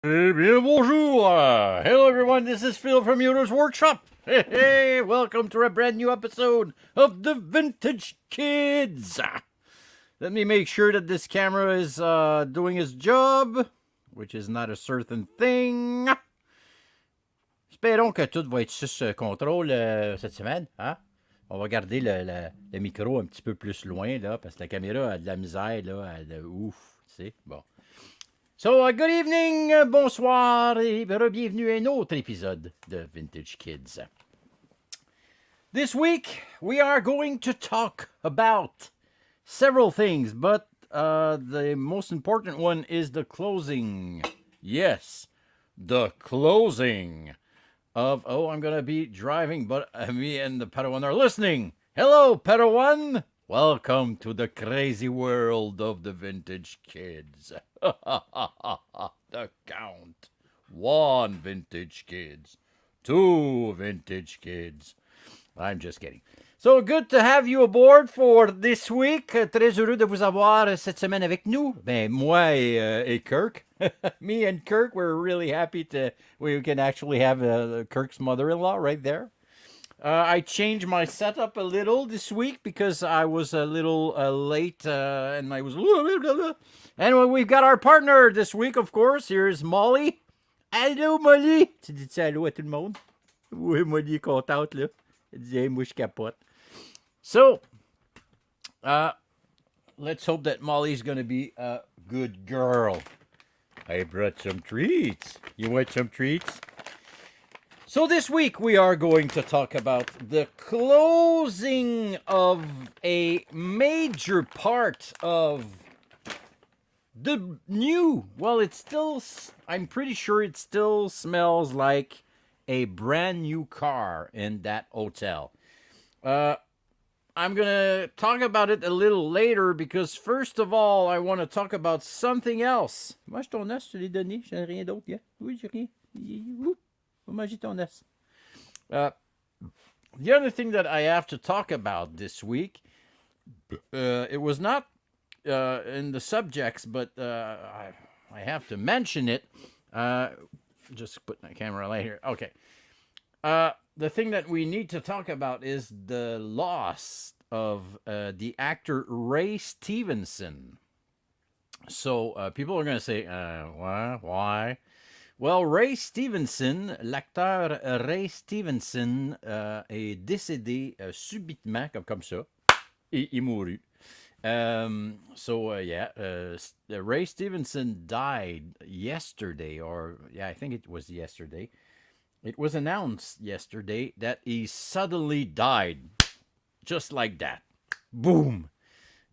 Eh bien, bonjour! Hello, everyone. This is Phil from Yoda's Workshop. Hey, welcome to a brand new episode of the Vintage Kids. Let me make sure that this camera is doing its job, which is not a certain thing. Espérons que tout va être sous contrôle cette semaine. Hein? On va garder le micro un petit peu plus loin, là, parce que la caméra a de la misère, là. Ouf, tu sais. Bon. So, good evening, bonsoir, et bienvenue à un autre épisode de Vintage Kids. This week, we are going to talk about several things, but the most important one is the closing. Yes, the closing of, I'm going to be driving, but me and the Padawan are listening. Hello, Padawan. Welcome to the crazy world of the Vintage Kids. The count. 1 Vintage Kids. 2 Vintage Kids. I'm just kidding. So good to have you aboard for this week. Très heureux de vous avoir cette semaine avec nous. Ben, moi et Kirk. Me and Kirk, we're really happy we can actually have Kirk's mother-in-law right there. I changed my setup a little this week because I was a little late and I was... Anyway, we've got our partner this week, of course. Here's Molly. Allô, Molly! Tu dis-tu allô à tout le monde? Oui, Molly est contente, là. Elle dit, hey, moi, je capote. So, let's hope that Molly's going to be a good girl. I brought some treats. You want some treats? So this week we are going to talk about the closing of a major part of the new, well, I'm pretty sure it still smells like a brand new car in that hotel. I'm going to talk about it a little later because first of all, I want to talk about something else. Moi, ton os, je te l'ai donné, j'ai rien d'autre, yeah? Oui, j'ai rien. Manger ton os. The other thing that I have to talk about this week, it was not in the subjects, but I have to mention it. Just put my camera right here. Okay. The thing that we need to talk about is the loss of the actor Ray Stevenson. So people are going to say, why? Well, Ray Stevenson, l'acteur Ray Stevenson est décédé subitement, comme ça. Il mourut. Ray Stevenson died yesterday, I think it was yesterday. It was announced yesterday that he suddenly died, just like that. Boom.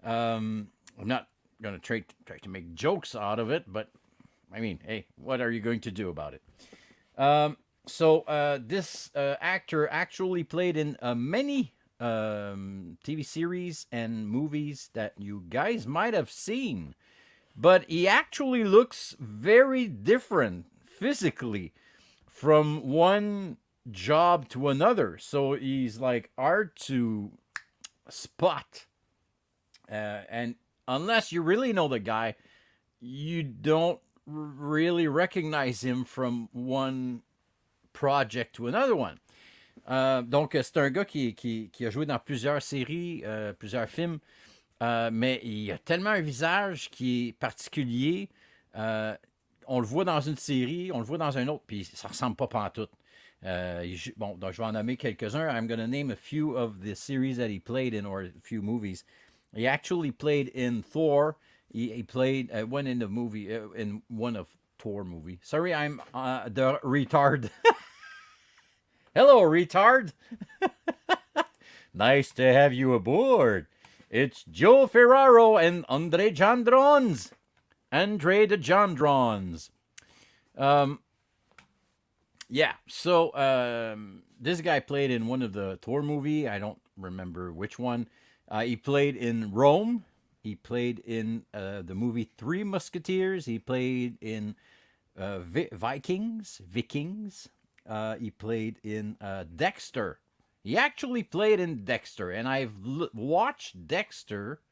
I'm not going to try to make jokes out of it, but I mean, hey, what are you going to do about it? This actor actually played in many TV series and movies that you guys might have seen. But he actually looks very different physically from one job to another. So he's like hard to spot. And unless you really know the guy, you don't really recognize him from one project to another one. Donc, c'est un gars qui a joué dans plusieurs séries, plusieurs films, mais il a tellement un visage qui est particulier. On le voit dans une série, on le voit dans un autre, puis ça ressemble pas pantoute. Bon, donc je vais en nommer quelques-uns. I'm going to name a few of the series that he played in, or a few movies. He actually played in Thor. He played one in the movie, in one of Thor movie. Sorry, I'm the retard. Hello, retard. Nice to have you aboard. It's Joe Ferraro and Andre Jandrons. Andre the Jandrons. This guy played in one of the Thor movie. I don't remember which one. He played in Rome. He played in the movie Three Musketeers. He played in Vikings. He played in Dexter. He actually played in Dexter, and I've watched Dexter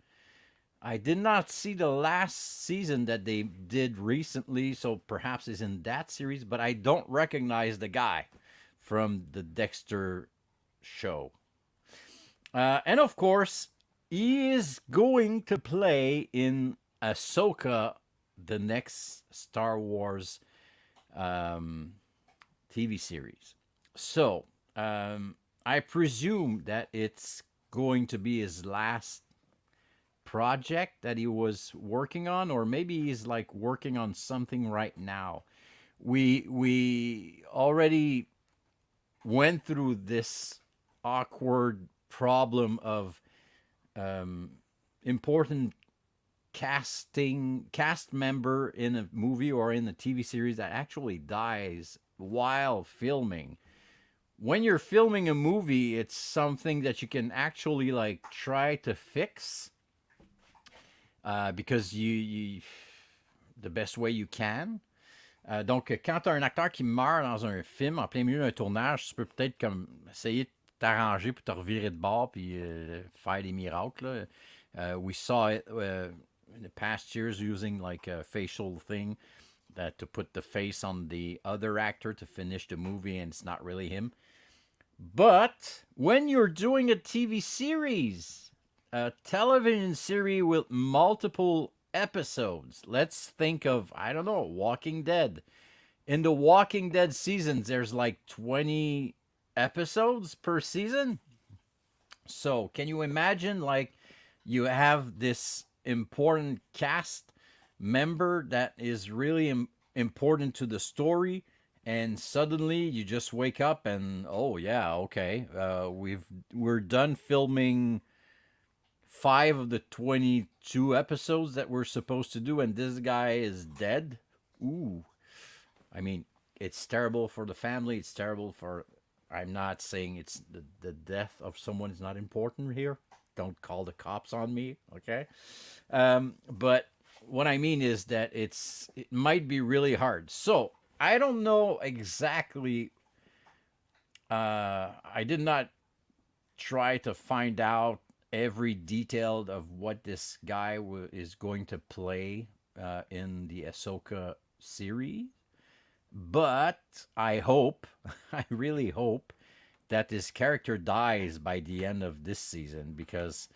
I did not see the last season that they did recently, so perhaps it's in that series, but I don't recognize the guy from the Dexter show. And of course, he is going to play in Ahsoka, the next Star Wars um, TV series. So I presume that it's going to be his last project that he was working on, or maybe he's like working on something right now. We already went through this awkward problem of important cast member in a movie or in a TV series that actually dies while filming. When you're filming a movie, it's something that you can actually like try to fix because you the best way you can. Donc, quand tu as un acteur qui meurt dans un film en plein milieu d'un tournage, tu peux peut-être comme essayer de t'arranger pour te revirer de bord puis faire des miracles. We saw it in the past years using like a facial thing that to put the face on the other actor to finish the movie, and it's not really him. But when you're doing a TV series, a television series with multiple episodes, let's think of, I don't know, Walking Dead. In the Walking Dead seasons, there's like 20 episodes per season. So, can you imagine like you have this important cast member that is really important to the story, and suddenly you just wake up and oh yeah, okay, we're done filming 5 of the 22 episodes that we're supposed to do, and this guy is dead. Ooh, I mean, it's terrible for the family. It's terrible for. I'm not saying it's the death of someone is not important here. Don't call the cops on me, okay? But what I mean is that it might be really hard. So I don't know exactly. I did not try to find out every detail of what this guy is going to play in the Ahsoka series. But I hope, I really hope, that this character dies by the end of this season, because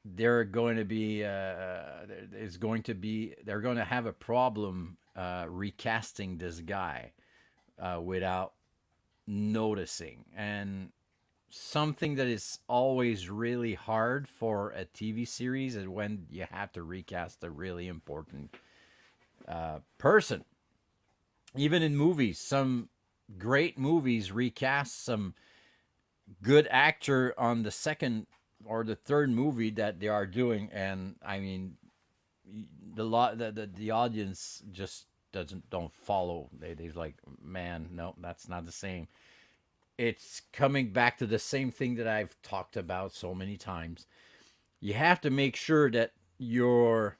they're going to be they're going to have a problem recasting this guy without noticing. And something that is always really hard for a TV series is when you have to recast a really important person. Even in movies, some great movies recast some good actor on the second or the third movie that they are doing, and I mean, the audience just don't follow. They're like, man, no, that's not the same. It's coming back to the same thing that I've talked about so many times. You have to make sure that your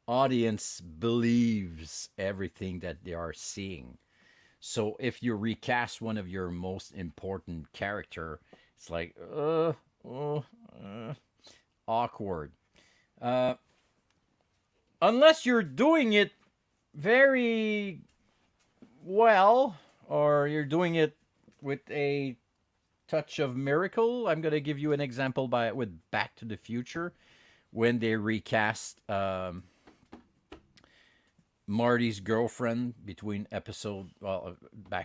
audience believes everything that they are seeing. So if you recast one of your most important character, it's like awkward. Uh, Unless you're doing it very well, or you're doing it with a touch of miracle. I'm gonna give you an example with Back to the Future, when they recast Marty's girlfriend between Back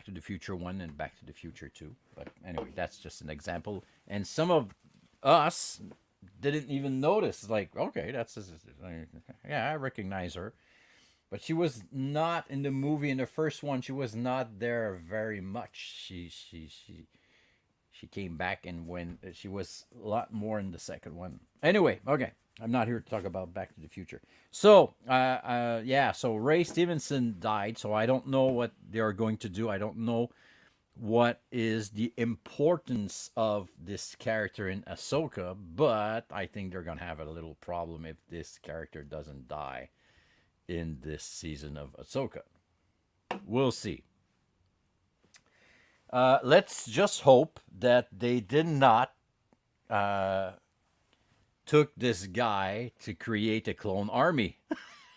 to the Future 1 and Back to the Future 2. But anyway, that's just an example. And some of us didn't even notice. Like, okay, yeah, I recognize her. But she was not in the movie. In the first one, she was not there very much. She came back, and when she was a lot more in the second one. Anyway, okay. I'm not here to talk about Back to the Future. So, so Ray Stevenson died, so I don't know what they are going to do. I don't know what is the importance of this character in Ahsoka, but I think they're going to have a little problem if this character doesn't die in this season of Ahsoka. We'll see. Let's just hope that they did not took this guy to create a clone army.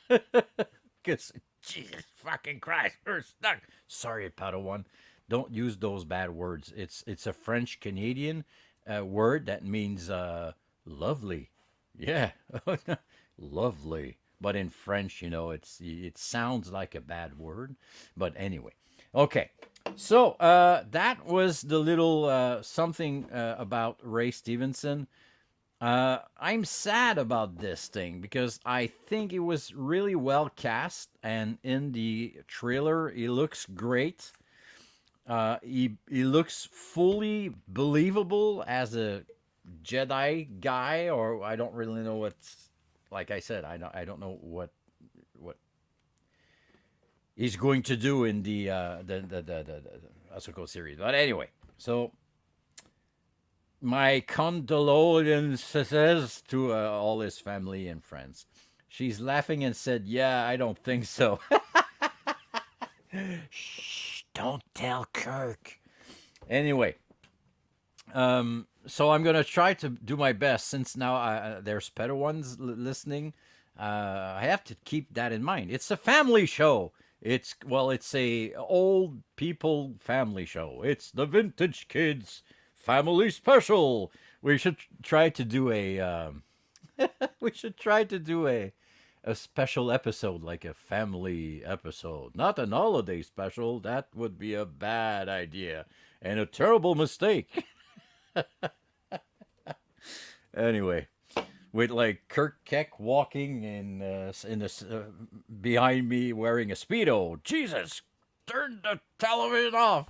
Because, Jesus fucking Christ, we're stuck. Sorry, Padawan. Don't use those bad words. It's a French Canadian word that means lovely. Yeah, lovely. But in French, it sounds like a bad word. But anyway, okay. So that was the little something about Ray Stevenson. I'm sad about this thing because I think it was really well cast, and in the trailer, he looks great. He looks fully believable as a Jedi guy, or I don't really know what's. Like I said, I don't know what he's going to do in the Ahsoka series. But anyway, so my condolences to all his family and friends. She's laughing and said, "Yeah, I don't think so." Shh, don't tell Kirk. Anyway, so I'm gonna try to do my best since now there's Padawans listening. I have to keep that in mind. It's a family show. It's a old people family show. It's the Vintage Kids Family Special. We should try to do a a special episode, like a family episode, not an holiday special. That would be a bad idea and a terrible mistake. Anyway, with like Kirk Keck walking behind me wearing a Speedo. Jesus, turn the television off.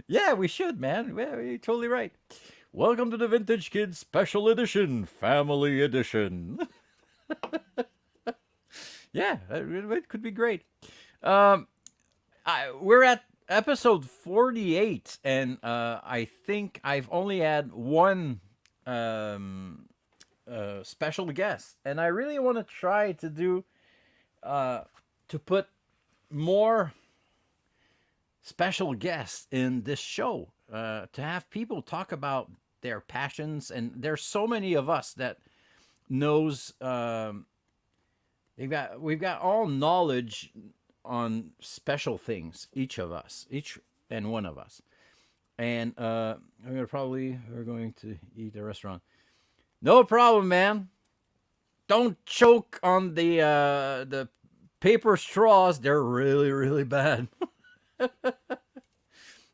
Yeah, we should, man. Yeah, you're totally right. Welcome to the Vintage Kids Special Edition, Family Edition. Yeah, it could be great. We're at episode 48, and I think I've only had one special guest, and I really want to try to do to put more special guests in this show, to have people talk about their passions. And there's so many of us that knows we've got all knowledge on special things, each and one of us. And we're going to eat at a restaurant. No problem, man. Don't choke on the paper straws. They're really, really bad.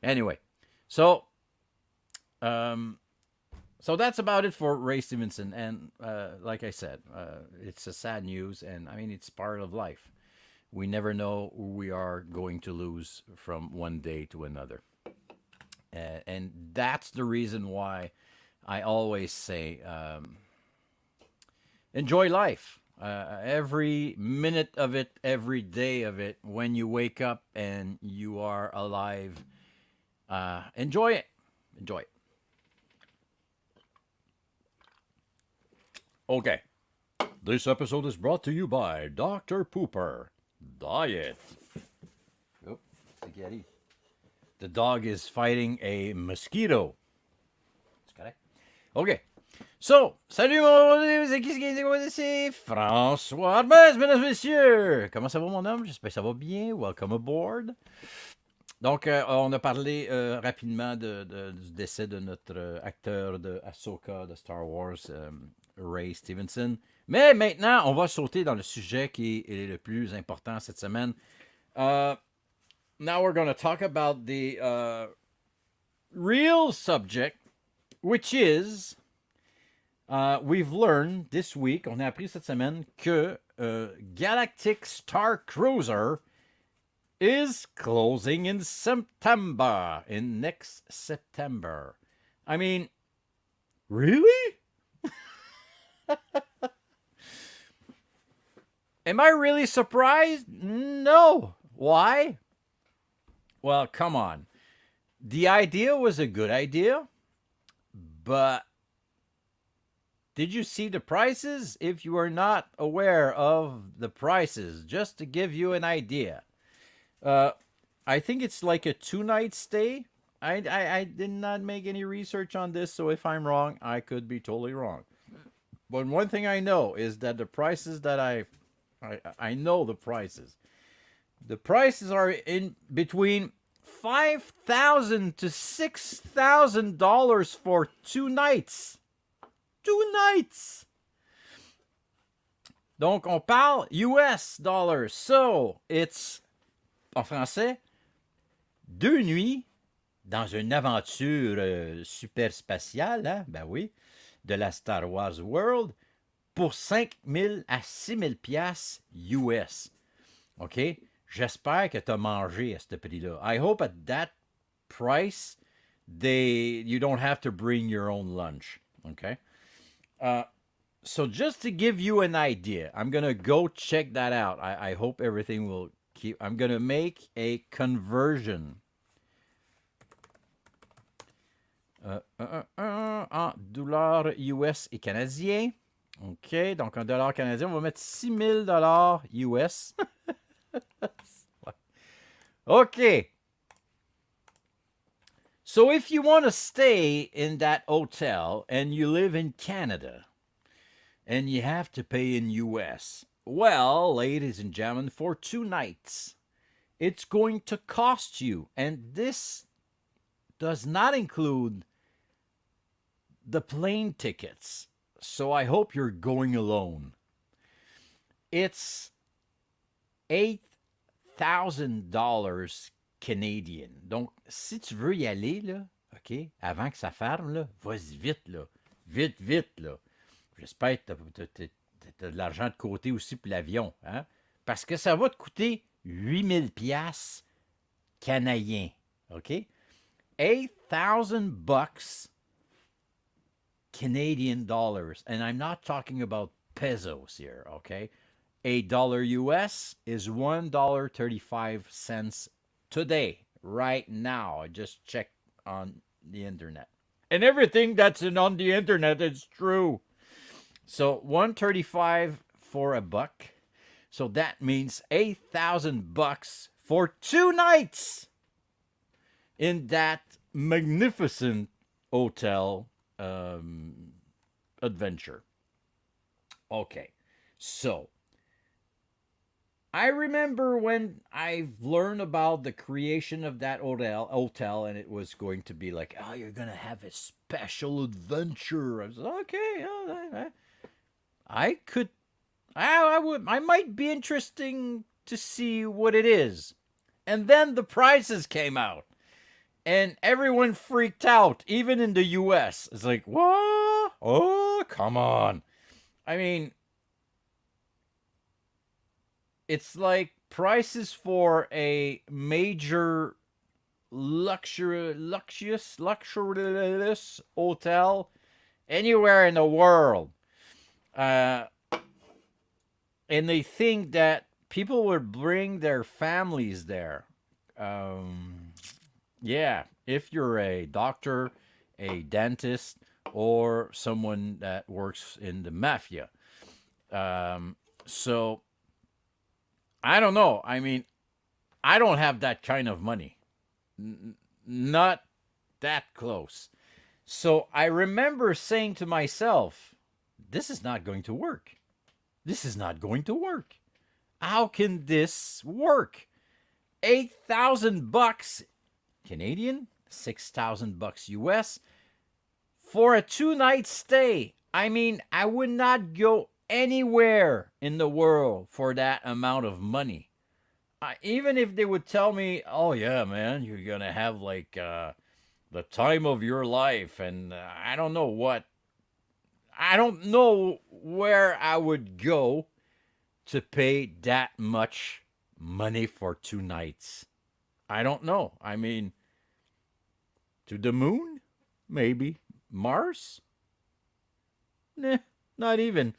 Anyway, so that's about it for Ray Stevenson. And like I said, it's a sad news, and I mean, it's part of life. We never know who we are going to lose from one day to another. And that's the reason why I always say, enjoy life. Every minute of it, every day of it, when you wake up and you are alive, enjoy it. Enjoy it. Okay. This episode is brought to you by Dr. Pooper Diet. Oh, spaghetti. The dog is fighting a mosquito. C'est correct? Okay. So, salut mon c'est François Arbès, mesdames et messieurs. Comment ça va mon homme? J'espère que ça va bien. Welcome aboard. Donc, on a parlé rapidement du décès de notre acteur de Ahsoka de Star Wars, Ray Stevenson. Mais maintenant, on va sauter dans le sujet qui est le plus important cette semaine. Now we're going to talk about the real subject, which is, we've learned this week, on a appris cette semaine, que Galactic Starcruiser is closing in September, next September. I mean, really? Am I really surprised? No. Why? Well, come on. The idea was a good idea, but did you see the prices? If you are not aware of the prices, just to give you an idea, I think it's like a 2-night stay I did not make any research on this, so if I'm wrong, I could be totally wrong. But one thing I know is that the prices that I know the prices. The prices are in between $5,000 to $6,000 for 2 nights. 2 nights. Donc on parle US dollars. So it's en français 2 nuits dans une aventure super spatiale, hein? Ben oui, de la Star Wars World pour 5 000 à 6 000 piastres US. OK? J'espère que tu as mangé à ce prix-là. I hope at that price, you don't have to bring your own lunch. Okay? So just to give you an idea, I'm going to go check that out. I hope everything will keep... I'm going to make a conversion. En dollars US et canadiens. OK, donc en dollars canadiens, on va mettre 6 000 dollars US. Okay. So if you want to stay in that hotel and you live in Canada and you have to pay in US, well, ladies and gentlemen, for 2 nights, it's going to cost you, and this does not include the plane tickets. So I hope you're going alone. It's $8,000 Canadian. Donc, si tu veux y aller, là, OK, avant que ça ferme, là, vas-y vite, là. Vite, vite, là. J'espère que t'as de l'argent de côté aussi pour l'avion, hein? Parce que ça va te coûter 8 000 piastres canadiens, OK? 8,000 bucks Canadian dollars. And I'm not talking about pesos here, okay? $1 US is $1.35 today, right now. I just checked on the internet. And everything that's on the internet is true. So $1.35 for a buck. So that means 8,000 bucks for 2 nights in that magnificent hotel adventure. Okay, so I remember when I learned about the creation of that hotel, and it was going to be like, oh, you're gonna have a special adventure. I was like, okay, I might be interesting to see what it is. And then the prices came out, and everyone freaked out, even in the US. It's like, what? Oh, come on. I mean, it's like prices for a major luxurious hotel anywhere in the world. And they think that people would bring their families there. Yeah, if you're a doctor, a dentist, or someone that works in the mafia. So, I don't know. I mean, I don't have that kind of money. Not that close. So I remember saying to myself, this is not going to work. This is not going to work. How can this work? 8,000 bucks Canadian, 6,000 bucks US for a 2-night stay. I mean, I would not go anywhere in the world for that amount of money. Even if they would tell me, oh yeah, man, you're gonna have like the time of your life, and I don't know what. I don't know where I would go to pay that much money for 2 nights. I don't know. I mean, to the moon? Maybe. Mars? Nah, not even.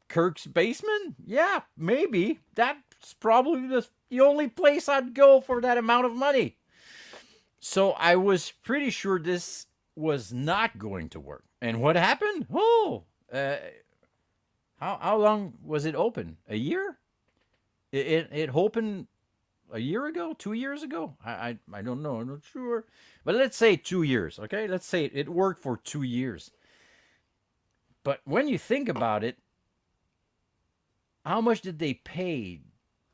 Kirk's basement? Yeah, maybe. That's probably the only place I'd go for that amount of money. So I was pretty sure this was not going to work. And what happened? Oh, how long was it open? A year? It opened a year ago, 2 years ago. I don't know. I'm not sure. But let's say 2 years, okay? Let's say it worked for 2 years. But when you think about it, how much did they pay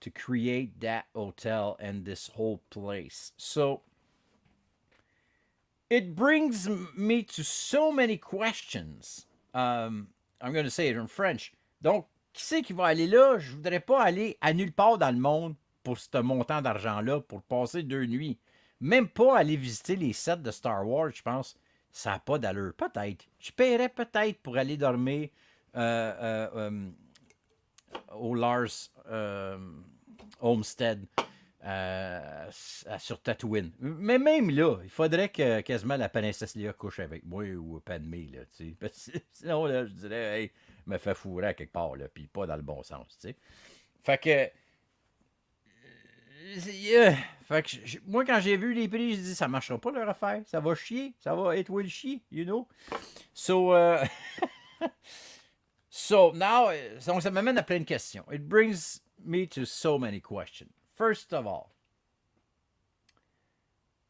to create that hotel and this whole place? So it brings me to so many questions. I'm going to say it in French. Donc, qui c'est qui va aller là? Je voudrais pas aller à nulle part dans le monde pour ce montant d'argent-là, pour passer 2 nuits. Même pas aller visiter les sets de Star Wars, je pense. Ça n'a pas d'allure. Peut-être. Je paierais peut-être pour aller dormir au Lars Homestead sur Tatooine. Mais même là, il faudrait que quasiment la princesse Léa couche avec moi ou Padmé, là, tu sais. Sinon, là, je dirais, hey, me fait fourrer à quelque part, là, puis pas dans le bon sens, tu sais. Fait que... fait que moi, quand j'ai vu les prix, j'ai dit, ça marchera pas leur affaire. Ça va chier. Ça va être will chier, you know. So, so now, donc ça m'amène à plein de questions. It brings me to so many questions. First of all,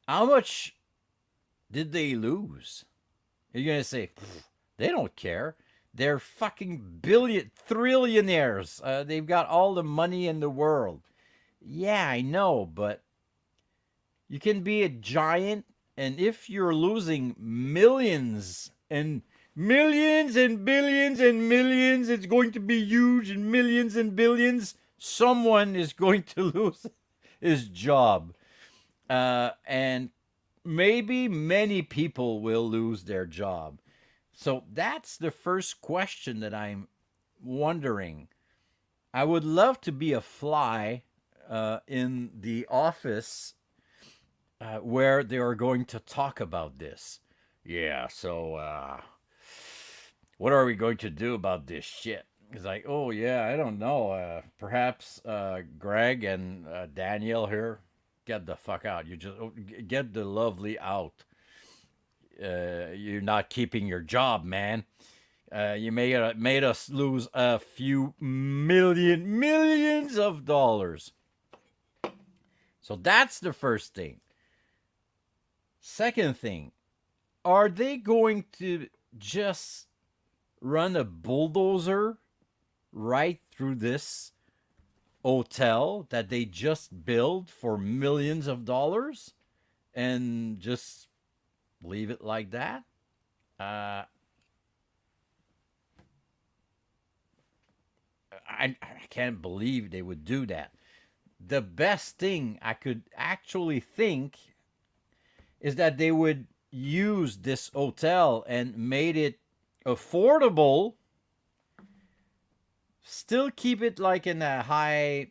how much did they lose? You're going to say, they don't care. They're fucking trillionaires. They've got all the money in the world. Yeah, I know, but you can be a giant, and if you're losing millions and millions and billions and millions, it's going to be huge, and millions and billions, someone is going to lose his job. And maybe many people will lose their job. So that's the first question that I'm wondering. I would love to be a fly in the office where they are going to talk about this. Yeah, so what are we going to do about this shit? It's like, oh yeah, I don't know. Perhaps Greg and Daniel here, get the fuck out. You just get the lovely out. You're not keeping your job, man. You made us lose a few millions of dollars. So that's the first thing. Second thing, are they going to just run a bulldozer right through this hotel that they just built for millions of dollars and just leave it like that? I can't believe they would do that. The best thing I could actually think is that they would use this hotel and made it affordable, still keep it like in the high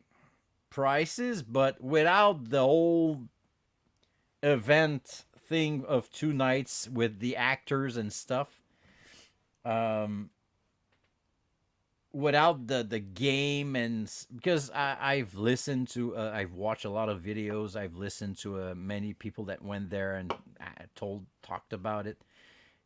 prices, but without the whole event thing of 2 nights with the actors and stuff. Without the game, and because I've listened to I've watched a lot of videos, I've listened to many people that went there and talked about it,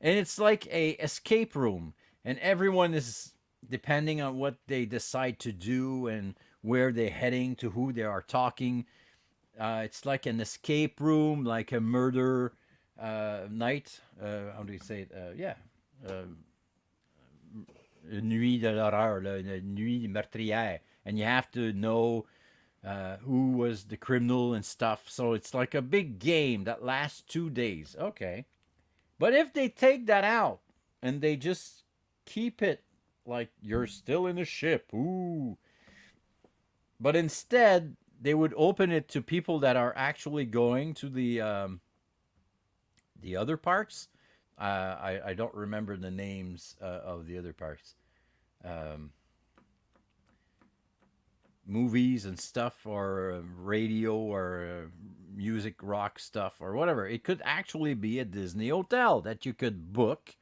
and it's like a escape room, and everyone is, depending on what they decide to do and where they're heading to, who they are talking, it's like an escape room, like a murder night, how do you say it, une nuit de l'horreur, là, une nuit meurtrière, and you have to know who was the criminal and stuff. So it's like a big game that lasts 2 days. Okay. But if they take that out and they just keep it like you're still in the ship, ooh. But instead, they would open it to people that are actually going to the other parks. I don't remember the names of the other parks. Movies and stuff, or radio, or music, rock stuff, or whatever. It could actually be a Disney hotel that you could book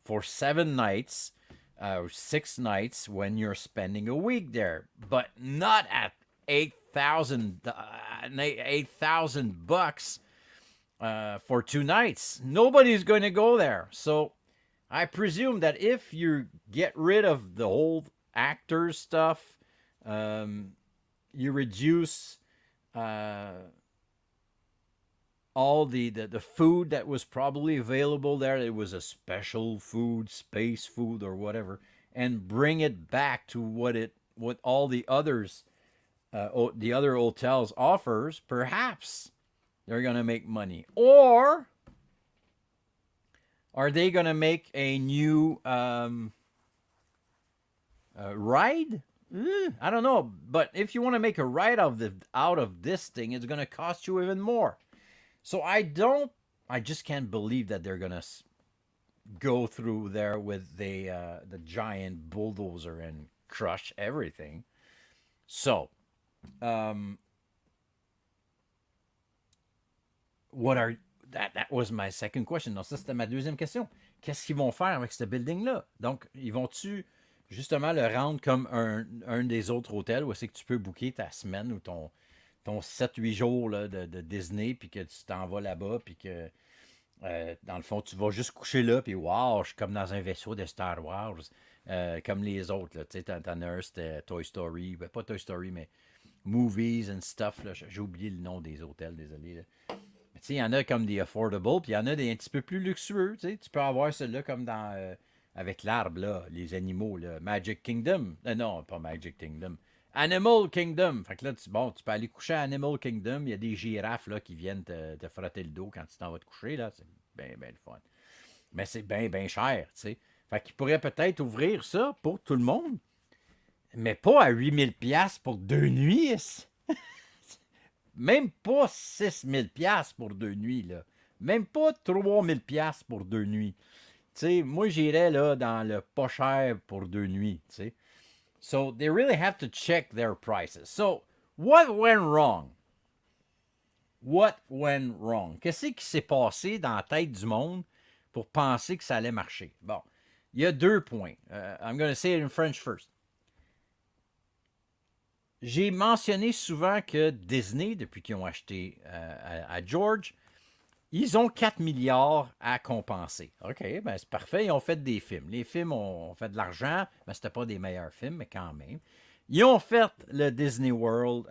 for 7 nights or 6 nights when you're spending a week there, but not at $8,000 for 2 nights. Nobody's going to go there. So I presume that if you get rid of the whole actor stuff, you reduce all the food that was probably available there. It was a special food, space food, or whatever, and bring it back to what all the others, the other hotels offers. Perhaps they're gonna make money, or are they gonna make a new ride? I don't know, but if you want to make a ride out of this thing, it's gonna cost you even more. So I just can't believe that they're gonna go through there with the giant bulldozer and crush everything. So, um, what are that was my second question. Donc ça c'était ma deuxième question. Qu'est-ce qu'ils vont faire avec ce building là? Donc ils vont-tu justement le rendre comme un des autres hôtels où c'est que tu peux booker ta semaine ou ton 7-8 jours là, de Disney, puis que tu t'en vas là-bas, puis que dans le fond, tu vas juste coucher là, puis wow, je suis comme dans un vaisseau de Star Wars, comme les autres. Tu sais, t'en as un, c'était Toy Story, ben, pas Toy Story, mais Movies and Stuff. Là, j'ai oublié le nom des hôtels, désolé. Là. Mais tu sais, il y en a comme des affordable, puis il y en a des un petit peu plus luxueux. Tu sais, tu peux avoir celui-là comme dans avec l'arbre, là, les animaux, là, Magic Kingdom. Non, pas Magic Kingdom. Animal Kingdom. Fait que là, tu peux aller coucher à Animal Kingdom. Il y a des girafes là, qui viennent te frotter le dos quand tu t'en vas te coucher. Là. C'est bien, bien le fun. Mais c'est bien, bien cher, tu sais. Fait qu'ils pourraient peut-être ouvrir ça pour tout le monde, mais pas à 8 000$ pour 2 nuits. Même pas 6 000$ pour 2 nuits, là. Même pas 3 000$ pour 2 nuits. Tu sais, moi, j'irais là dans le pas cher pour 2 nuits, tu sais. So, they really have to check their prices. So, what went wrong? What went wrong? Qu'est-ce qui s'est passé dans la tête du monde pour penser que ça allait marcher? Bon, il y a 2 points. I'm going to say it in French first. J'ai mentionné souvent que Disney, depuis qu'ils ont acheté à George, ils ont 4 milliards à compenser. OK, ben c'est parfait. Ils ont fait des films. Les films ont fait de l'argent, mais c'était pas des meilleurs films, mais quand même. Ils ont fait le Disney World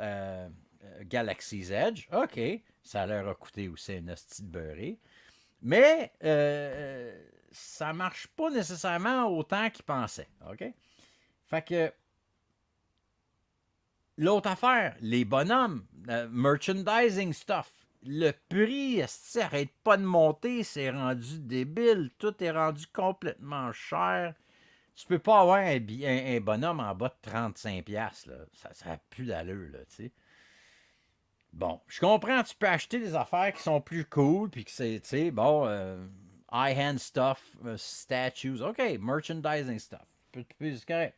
Galaxy's Edge. OK, ça leur a coûté aussi une hostie de beurrée. Mais ça marche pas nécessairement autant qu'ils pensaient. OK? Fait que l'autre affaire, les bonhommes, merchandising stuff. Le prix, ça arrête pas de monter, c'est rendu débile, tout est rendu complètement cher. Tu peux pas avoir un bonhomme en bas de 35$, là. Ça n'a plus d'allure, là, tu sais. Bon, je comprends, tu peux acheter des affaires qui sont plus cool, puis que c'est, tu sais, bon, high-hand stuff, statues, OK, merchandising stuff, c'est correct.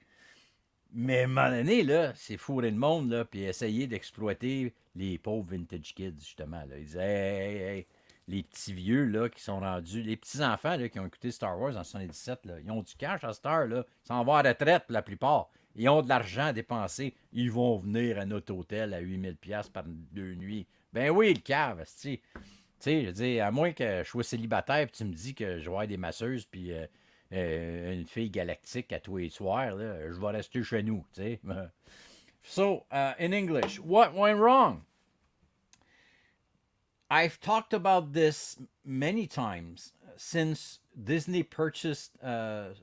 Mais à un moment donné, là, c'est fourrer le monde, là, puis essayer d'exploiter les pauvres vintage kids, justement. Là. Ils disaient, hey, les petits vieux, là, qui sont rendus, les petits-enfants, là, qui ont écouté Star Wars en 77, là, ils ont du cash à cette heure, là. Ils s'en vont à la retraite, pour la plupart. Ils ont de l'argent à dépenser. Ils vont venir à notre hôtel à 8 000$ par 2 nuits. Ben oui, le cave, tu sais, je veux dire, à moins que je sois célibataire, puis tu me dis que je vais avoir des masseuses, puis une fille galactique à tous les soirs, là, je vais rester chez nous, tu sais. So, in English, what went wrong? I've talked about this many times since Disney purchased to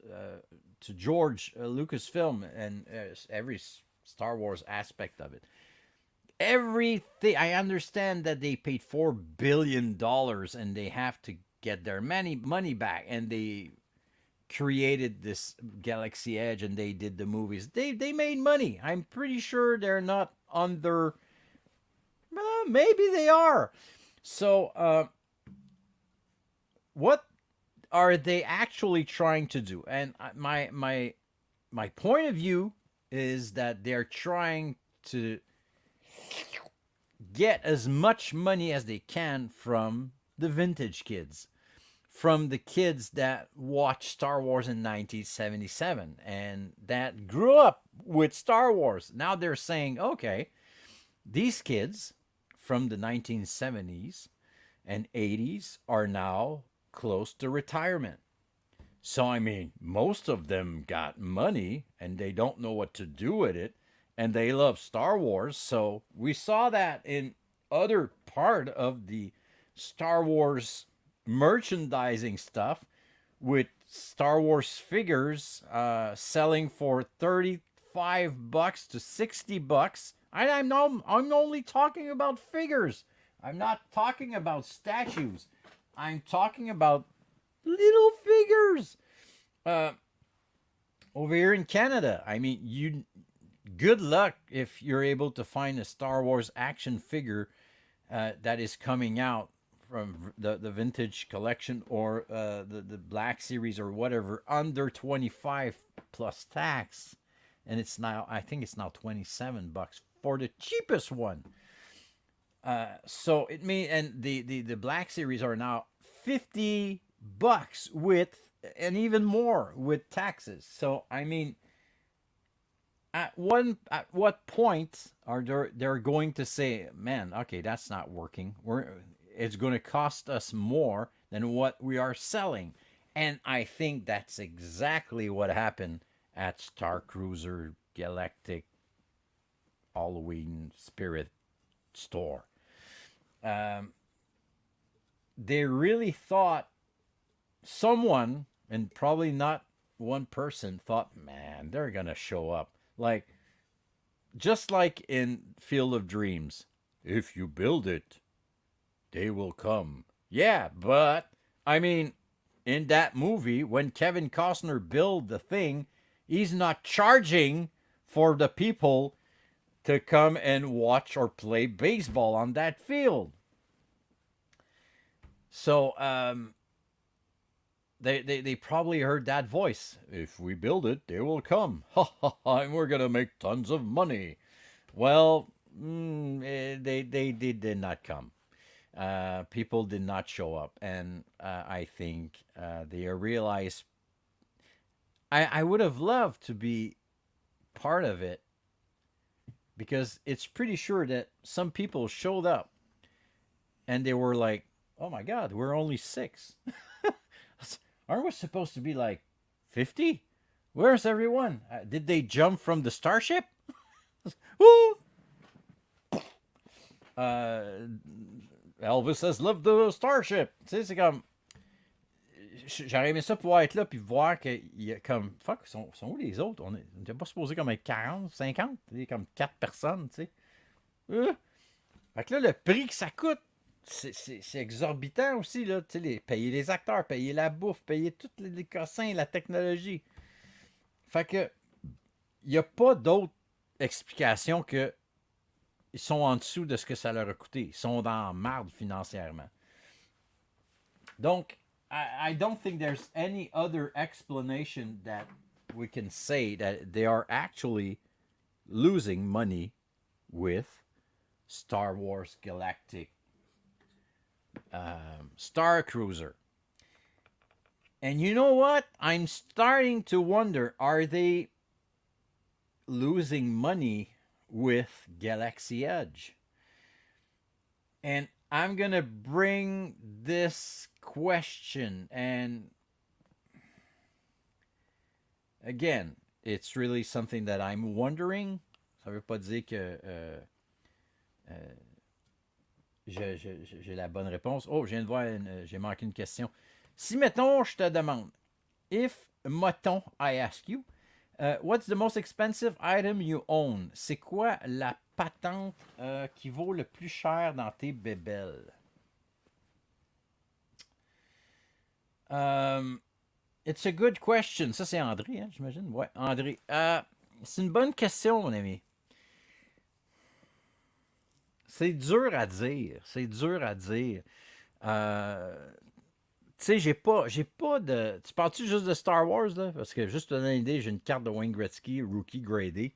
George Lucasfilm and every Star Wars aspect of it. Everything, I understand that they paid $4 billion and they have to get their money back, and they created this Galaxy Edge and they did the movies. They made money. I'm pretty sure they're not under. Well, maybe they are. So, what are they actually trying to do? And my point of view is that they're trying to get as much money as they can from the vintage kids, from the kids that watched Star Wars in 1977 and that grew up with Star Wars. Now they're saying, okay, these kids from the 1970s and 80s are now close to retirement. So, I mean, most of them got money and they don't know what to do with it. and they love Star Wars. So we saw that in other part of the Star Wars merchandising stuff with Star Wars figures selling for $35 to $60. I'm only talking about figures. I'm not talking about statues. I'm talking about little figures. Over here in Canada, I mean, good luck if you're able to find a Star Wars action figure that is coming out from the vintage collection or the Black Series or whatever under 25 plus tax, and it's now, I think it's now $27 for the cheapest one. So it means, and the Black Series are now $50 with, and even more with taxes. So I mean, at what point are they're going to say, man, okay, that's not working. It's going to cost us more than what we are selling. And I think that's exactly what happened at Starcruiser Galactic Halloween Spirit store. They really thought someone, and probably not one person, thought, man, they're going to show up. Like, just like in Field of Dreams, if you build it, they will come. Yeah, but, I mean, in that movie, when Kevin Costner built the thing, he's not charging for the people to come and watch or play baseball on that field. So, they probably heard that voice. If we build it, they will come. Ha ha ha, and we're going to make tons of money. Well, they did not come. People did not show up. And I think they realized I would have loved to be part of it, because it's pretty sure that some people showed up and they were like, oh my God, we're only 6. Aren't we supposed to be like 50? Where's everyone? Did they jump from the starship? Woo! Elvis has left the starship. Tu sais, c'est comme... J'aurais aimé ça pouvoir être là puis voir qu'il y a comme... Fuck, sont où les autres? On n'était pas supposé comme être 40, 50? Comme 4 personnes, tu sais. Fait que là, le prix que ça coûte, c'est exorbitant aussi, là. Tu sais, payer les acteurs, payer la bouffe, payer tous les cossins, la technologie. Fait que, il n'y a pas d'autre explication que ils sont en dessous de ce que ça leur a coûté. Ils sont dans la marde financièrement. Donc, I don't think there's any other explanation that we can say that they are actually losing money with Star Wars Galactic Starcruiser. And you know what? I'm starting to wonder, are they losing money with Galaxy Edge? And I'm going to bring this question, and again, it's really something that I'm wondering. Ça veut pas dire que j'ai la bonne réponse. Oh, je viens de voir, j'ai manqué une question. Si, mettons, je te demande, if, mettons, I ask you, what's the most expensive item you own? C'est quoi la patente qui vaut le plus cher dans tes bébelles? It's a good question. Ça, c'est André, hein, j'imagine? Ouais, André. C'est une bonne question, mon ami. C'est dur à dire. C'est dur à dire. Tu sais, j'ai pas de... Tu parles-tu juste de Star Wars, là? Parce que, juste pour te donner une idée, j'ai une carte de Wayne Gretzky, rookie gradée.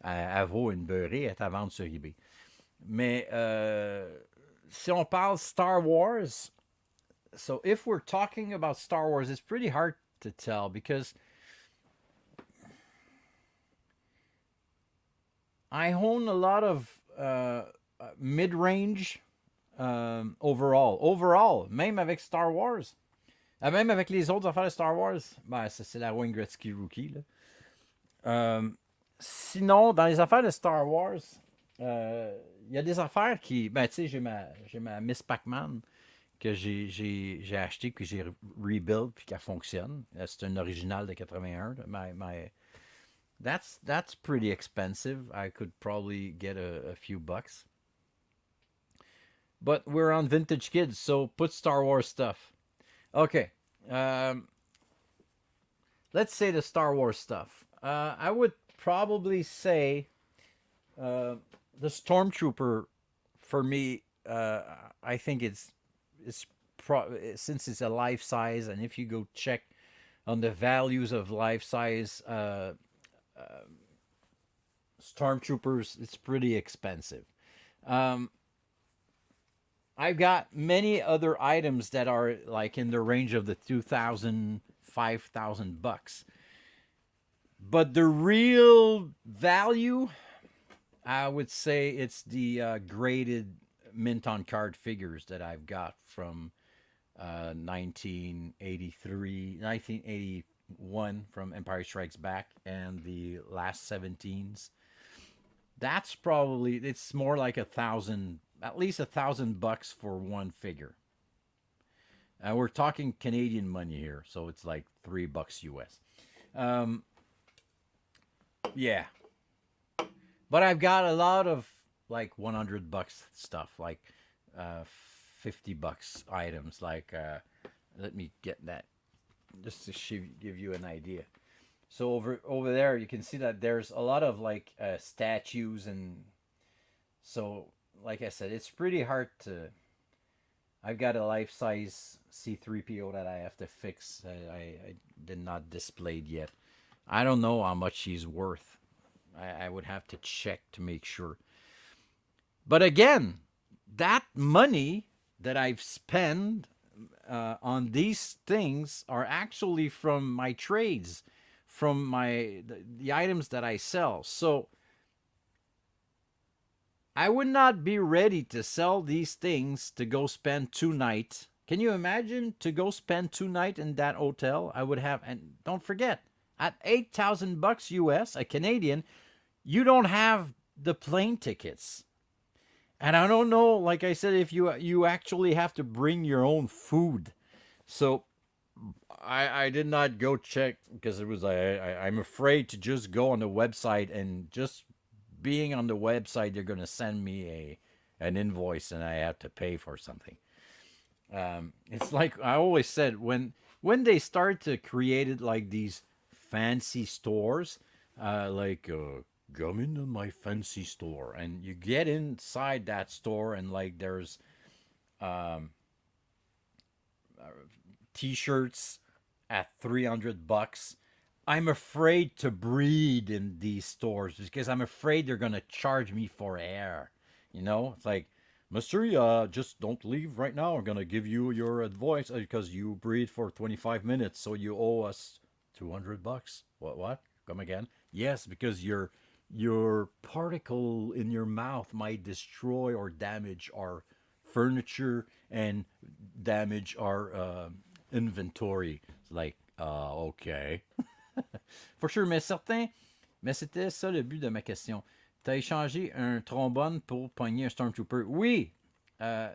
Elle vaut une beurrée, elle est à vendre sur eBay. Mais si on parle Star Wars, so if we're talking about Star Wars, it's pretty hard to tell because I own a lot of mid-range overall, même avec Star Wars. Même avec les autres affaires de Star Wars, ben, c'est la Wayne Gretzky Rookie. Là. sinon, dans les affaires de Star Wars, il y a des affaires qui. Ben, tu sais, j'ai ma Miss Pac-Man que j'ai acheté, que j'ai rebuild, puis qu'elle fonctionne. C'est une originale de 81. That's pretty expensive. I could probably get a few bucks. But we're on Vintage Kids, so put Star Wars stuff. Okay. Um, let's say the Star Wars stuff. I would probably say the Stormtrooper for me. I think it's since it's a life size, and if you go check on the values of life size Stormtroopers, it's pretty expensive. Um, I've got many other items that are like in the range of the 2,000, 5,000 bucks. But the real value, I would say it's the graded mint on card figures that I've got from 1981 from Empire Strikes Back and the last 17s. That's probably, it's more like at least $1,000 for one figure. We're talking Canadian money here, so it's like $3 US. Um, yeah, but I've got a lot of like $100 stuff, like uh, $50 items. Like, let me get that just to give you an idea. So over there, you can see that there's a lot of like statues, and so like I said, it's pretty hard to. I've got a life size C3PO that I have to fix. I did not displayed yet. I don't know how much he's worth. I would have to check to make sure. But again, that money that I've spent on these things are actually from my trades, from the items that I sell. So I would not be ready to sell these things to go spend 2 nights. Can you imagine to go spend 2 nights in that hotel? I would have, and don't forget, at $8,000 US, a Canadian, you don't have the plane tickets. And I don't know, like I said, if you actually have to bring your own food. So I did not go check because it was I'm afraid to just go on the website, and just being on the website they're gonna send me an invoice and I have to pay for something. It's like I always said, when they start to create it like these fancy stores, come into my fancy store, and you get inside that store, and like there's um, t-shirts at $300. I'm afraid to breathe in these stores because I'm afraid they're gonna charge me for air. It's like, Mister, just don't leave right now. I'm gonna give you your advice because you breathe for 25 minutes, so you owe us $200. What? What? Come again? Yes, because your particle in your mouth might destroy or damage our furniture and damage our inventory. It's like, okay. For sure, mais c'était ça le but de ma question. T'as échangé un trombone pour pogner un Stormtrooper. Oui,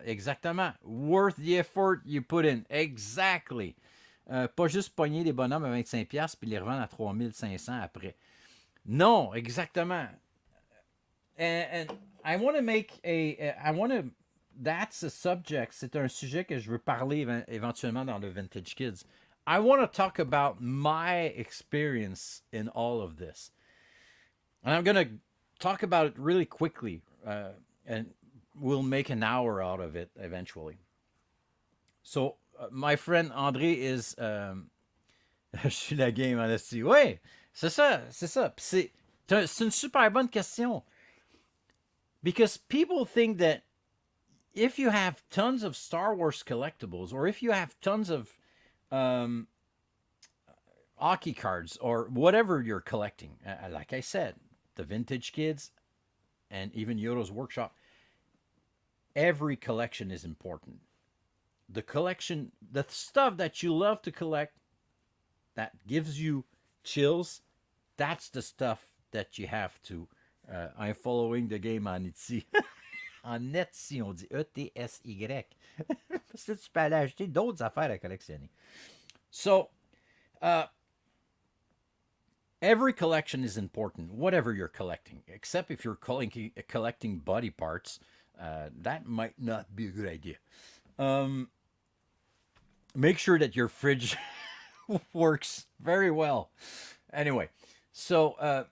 exactement. Worth the effort you put in. Exactly. Pas juste pogner des bonhommes à 25$ puis les revendre à 3 500 après. Non, exactement. And I want to make that's a subject, c'est un sujet que je veux parler éventuellement dans le Vintage Kids. I want to talk about my experience in all of this. And I'm going to talk about it really quickly, and we'll make an hour out of it eventually. So, my friend André is... je suis la game, honesty. Oui, c'est ça, c'est ça. C'est une super bonne question. Because people think that if you have tons of Star Wars collectibles, or if you have tons of hockey cards, or whatever you're collecting, like I said, the Vintage Kids and even Yoda's Workshop, every collection is important. The collection, the stuff that you love to collect, that gives you chills, that's the stuff that you have to. I'm following the game on Etsy. En Etsy, on dit ETSY. Parce que tu peux aller acheter d'autres affaires à collectionner. So, every collection is important, whatever you're collecting, except if you're collecting body parts. That might not be a good idea. Make sure that your fridge works very well. Anyway, so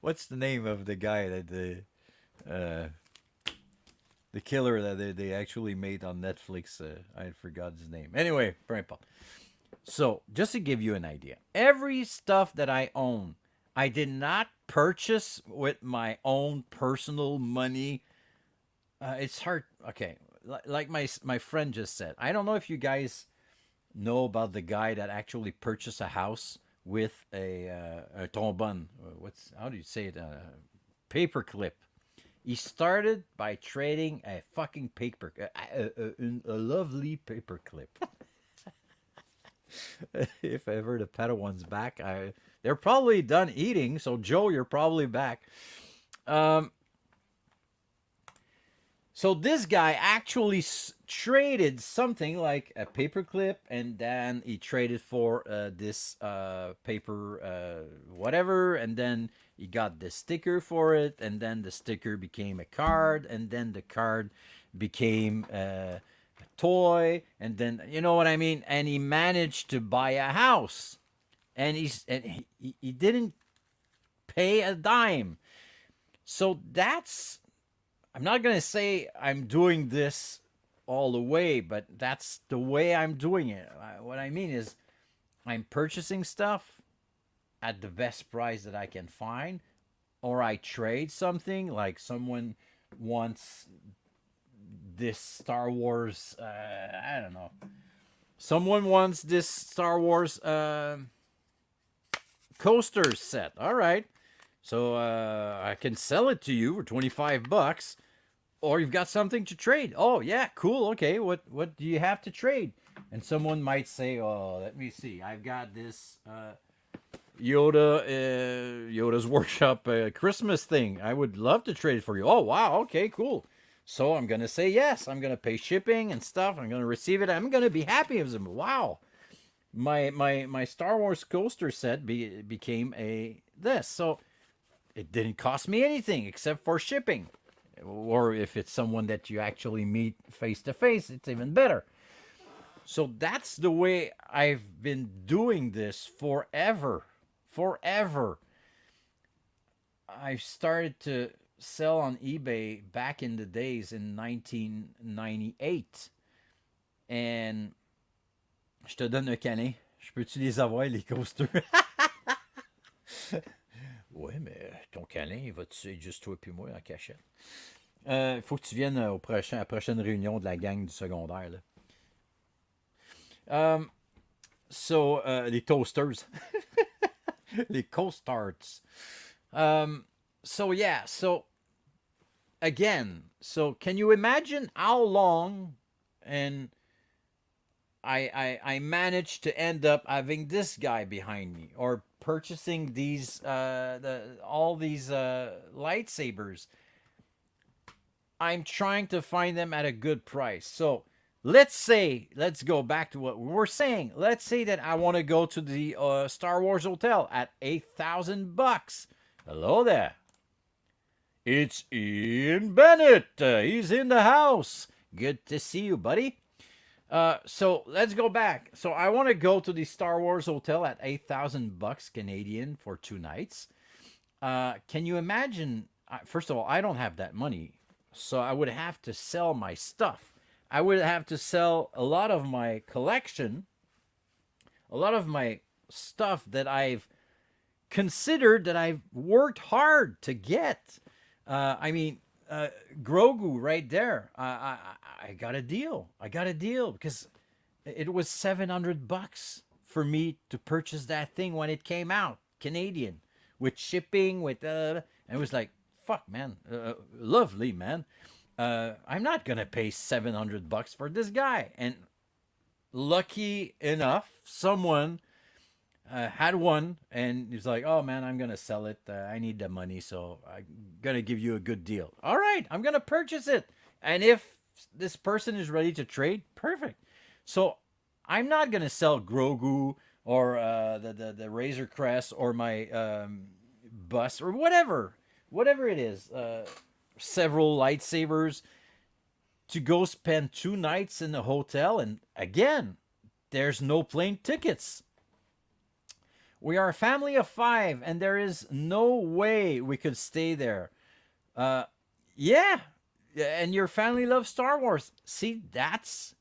what's the name of the guy that the killer that they actually made on Netflix? I forgot his name. Anyway, very important. So, just to give you an idea, every stuff that I own, I did not purchase with my own personal money. It's hard. Okay, like my friend just said. I don't know if you guys know about the guy that actually purchased a house with a trombone. How do you say it? Paper clip. He started by trading a fucking paper, a lovely paper clip. If ever the Padawans back, they're probably done eating. So Joe, you're probably back. So this guy actually traded something like a paperclip, and then he traded for this paper whatever, and then he got the sticker for it, and then the sticker became a card, and then the card became a toy, and then you know what I mean. And he managed to buy a house, and he didn't pay a dime. So that's. I'm not going to say I'm doing this all the way, but that's the way I'm doing it. What I mean is I'm purchasing stuff at the best price that I can find, or I trade something, like someone wants this Star Wars, I don't know. Someone wants this Star Wars coaster set. All right. So I can sell it to you for $25. Or you've got something to trade. Oh, yeah, cool. Okay, what do you have to trade? And someone might say, oh, let me see. I've got this Yoda's Workshop Christmas thing. I would love to trade it for you. Oh, wow, okay, cool. So I'm going to say yes. I'm going to pay shipping and stuff. I'm going to receive it. I'm going to be happy with them. Wow. My Star Wars coaster set became this. So it didn't cost me anything except for shipping. Or if it's someone that you actually meet face to face, it's even better. So that's the way I've been doing this forever. Forever. I started to sell on eBay back in the days in 1998. And je te donne un câlin. Je peux-tu les avoir, les coasters? Ouais, mais ton câlin, il va tuer juste toi et moi en cachette. Faut que tu viennes à la prochaine réunion de la gang du secondaire. Là. Les toasters. Les coasters. So again, can you imagine how long and I managed to end up having this guy behind me, or purchasing these all these lightsabers. I'm trying to find them at a good price. So let's go back to what we were saying. Let's say that I want to go to the Star Wars Hotel at $8,000. Hello there. It's Ian Bennett. He's in the house. Good to see you, buddy. So let's go back. So I want to go to the Star Wars Hotel at $8,000 Canadian for 2 nights. Can you imagine? First of all, I don't have that money, so I would have to sell my stuff. I would have to sell a lot of my collection, a lot of my stuff that I've considered, that I've worked hard to get. Grogu right there. I got a deal. Because it was $700 for me to purchase that thing when it came out, Canadian, with shipping, with and it was like, fuck, man, lovely, man. I'm not gonna pay $700 for this guy. And lucky enough, someone had one, and he's like, "Oh man, I'm gonna sell it. I need the money, so I'm gonna give you a good deal." All right, I'm gonna purchase it, and if this person is ready to trade, perfect. So I'm not gonna sell Grogu or the Razor Crest or my bus or whatever it is. Several lightsabers to go spend 2 nights in the hotel, and again, there's no plane tickets. We are a family of 5, and there is no way we could stay there. Uh, yeah, and your family loves Star Wars. See, that's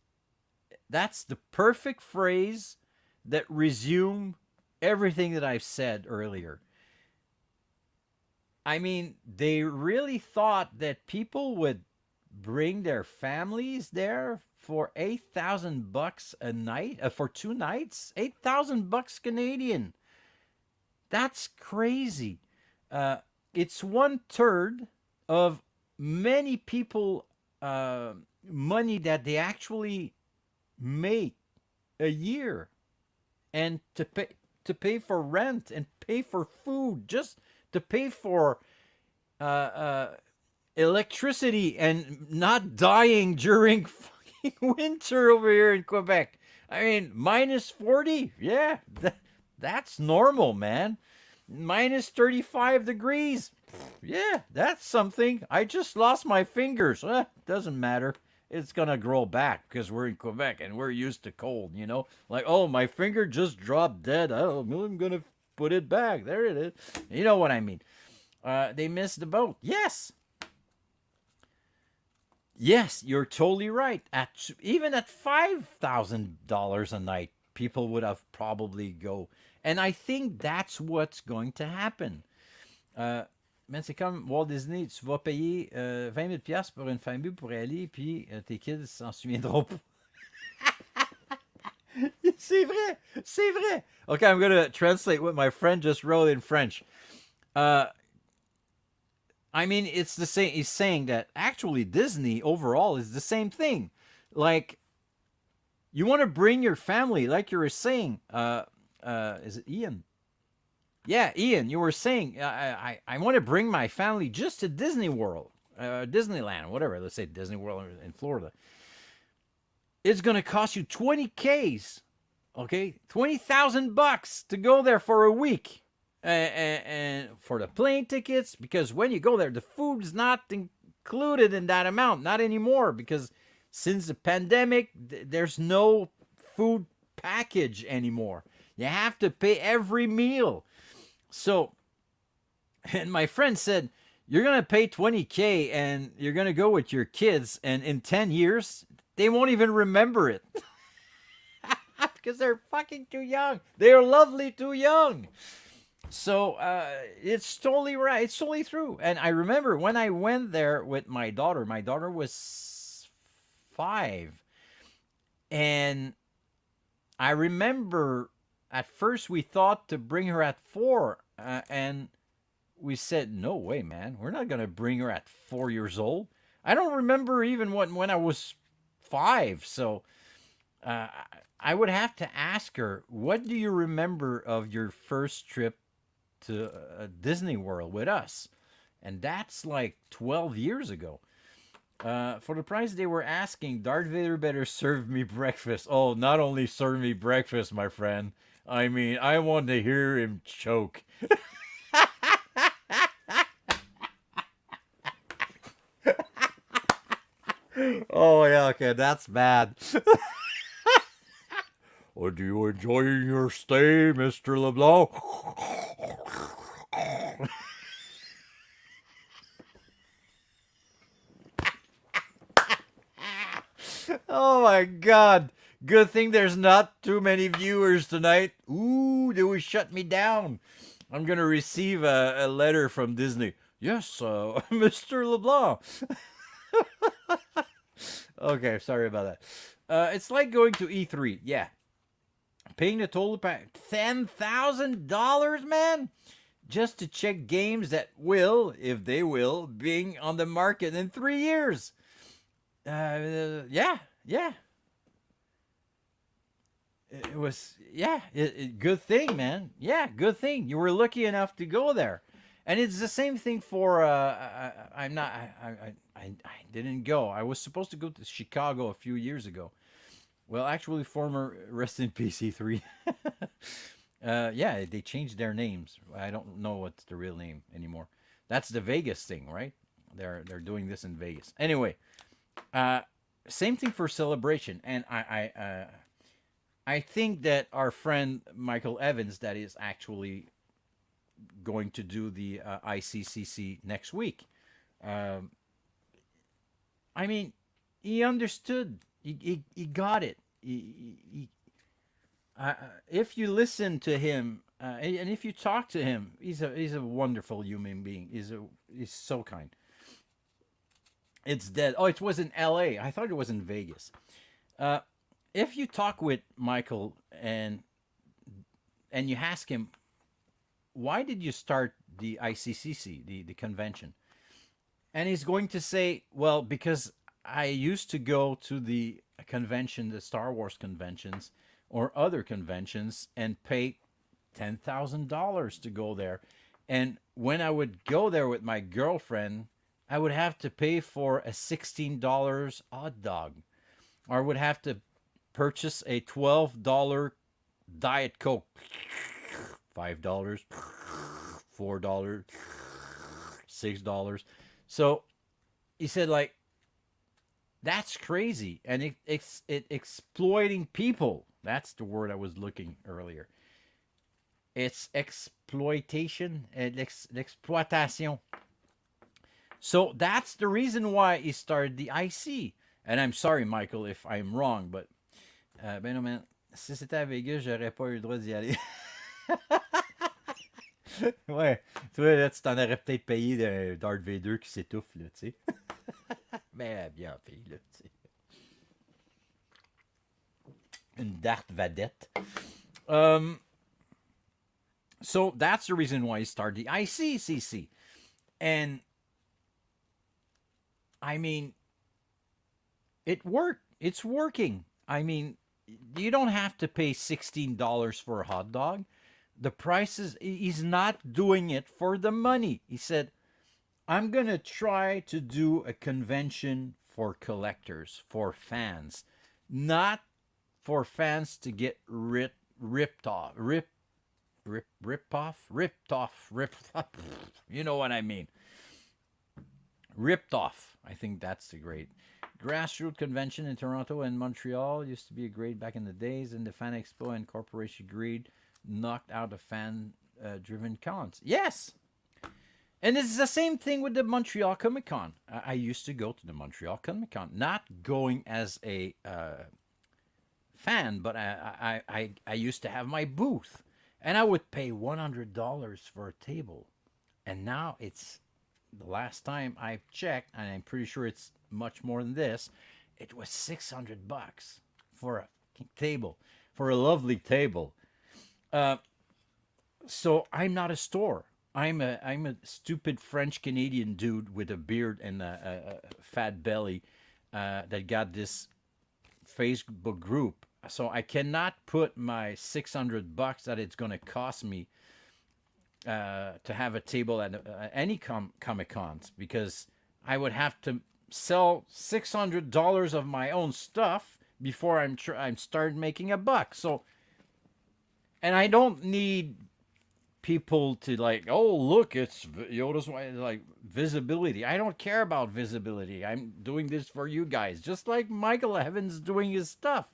the perfect phrase that resume everything that I've said earlier. I mean, they really thought that people would bring their families there for $8,000 a night for 2 nights. $8,000 Canadian. That's crazy. It's 1/3 of many people money that they actually make a year, and to pay for rent and pay for food, just to pay for uh, uh, electricity and not dying during fucking winter over here in Quebec. I mean, -40, yeah, that's normal, man. -35 degrees, yeah, that's something. I just lost my fingers. Doesn't matter. It's gonna grow back because we're in Quebec and we're used to cold, you know? Like, oh, my finger just dropped dead. Oh, I'm gonna put it back. There it is. You know what I mean? They missed the boat. Yes. Yes, you're totally right. Even at $5,000 a night, people would have probably go. And I think that's what's going to happen. Mais c'est comme Walt Disney, tu vas payer 20 000 piastres pour une famille pour aller, puis tes kids s'en souviendront pas. C'est vrai, c'est vrai. Okay, I'm going to translate what my friend just wrote in French. I mean, it's the same. He's saying that actually Disney overall is the same thing. Like, you want to bring your family, like you were saying. Is it Ian? Yeah, Ian, you were saying I want to bring my family just to Disney World, Disneyland, whatever. Let's say Disney World in Florida. It's gonna cost you 20Ks, okay, $20,000 to go there for a week, and for the plane tickets, because when you go there, the food's not included in that amount, not anymore, because since the pandemic, there's no food package anymore. You have to pay every meal. So, and my friend said, you're going to pay 20K and you're going to go with your kids, and in 10 years, they won't even remember it. Because they're fucking too young. They're lovely too young. So, it's totally right. It's totally true. And I remember when I went there with my daughter was 5. And I remember at first we thought to bring her at 4. And we said, no way, man. We're not going to bring her at 4 years old. I don't remember even when I was 5. So I would have to ask her, what do you remember of your first trip to Disney World with us? And that's like 12 years ago. For the price they were asking, Darth Vader better serve me breakfast. Oh, not only serve me breakfast, my friend. I mean, I want to hear him choke. Oh, yeah, okay, that's bad. Are you enjoying your stay, Mr. LeBlanc? Oh my God. Good thing there's not too many viewers tonight. Ooh, they will shut me down. I'm going to receive a letter from Disney. Yes, Mr. LeBlanc. Okay, sorry about that. It's like going to E3. Yeah. Paying the total pack $10,000, man, just to check games that will, if they will, being on the market in 3 years. Yeah. it was, yeah, good thing, man. Yeah, good thing you were lucky enough to go there. And it's the same thing for I'm not I didn't go. I was supposed to go to Chicago a few years ago. Well, actually, former rest in peace E3. Yeah, they changed their names. I don't know what's the real name anymore. That's the Vegas thing, right? They're doing this in Vegas. Anyway, uh, same thing for Celebration, and I think that our friend Michael Evans, that is actually going to do the ICCC next week. Um, I mean, he understood. He got it. If you listen to him and if you talk to him, he's a wonderful human being. He's so kind. It's dead. Oh, it was in L.A. I thought it was in Vegas. Uh, if you talk with Michael and you ask him why did you start the ICCC, the convention, and he's going to say, well, because I used to go to the convention, the Star Wars conventions or other conventions, and pay $10,000 to go there. And when I would go there with my girlfriend, I would have to pay for a $16 hot dog, or I would have to purchase a $12 Diet Coke, $5, $4, $6. So he said, like, that's crazy, and it exploiting people. That's the word I was looking earlier. It's exploitation and exploitation. So that's the reason why he started the IC. And I'm sorry, Michael, if I'm wrong, but ben non, man, si c'était à Vegas, j'aurais pas eu le droit d'y aller. Ouais, tu vois, là, tu t'en aurais peut-être payé de Darth Vader qui s'étouffe, là, tu sais. Mais bien fait, là, tu sais. Une Darth Vadette. Um, so that's the reason why he started the ICCC. And, I mean, it worked. It's working. I mean, you don't have to pay $16 for a hot dog. The prices, he's not doing it for the money. He said, I'm going to try to do a convention for collectors, for fans, not for fans to get ripped off. Ripped off. You know what I mean. Ripped off. I think that's the great. Grassroots convention in Toronto and Montreal used to be a great back in the days, and the Fan Expo and Corporation Greed knocked out the fan driven cons. Yes! And it's the same thing with the Montreal Comic Con. I used to go to the Montreal Comic Con, not going as a fan, but I used to have my booth. And I would pay $100 for a table. And now it's, the last time I checked, and I'm pretty sure it's much more than this, it was $600 for a table, for a lovely table. Uh, so I'm not a store. I'm a stupid French Canadian dude with a beard and a fat belly that got this Facebook group. So I cannot put my $600 that it's going to cost me to have a table at any Comic Cons, because I would have to sell $600 of my own stuff before I'm started making a buck. So, and I don't need people to like, oh look, it's Yoda's like visibility. I don't care about visibility. I'm doing this for you guys, just like Michael Evans doing his stuff.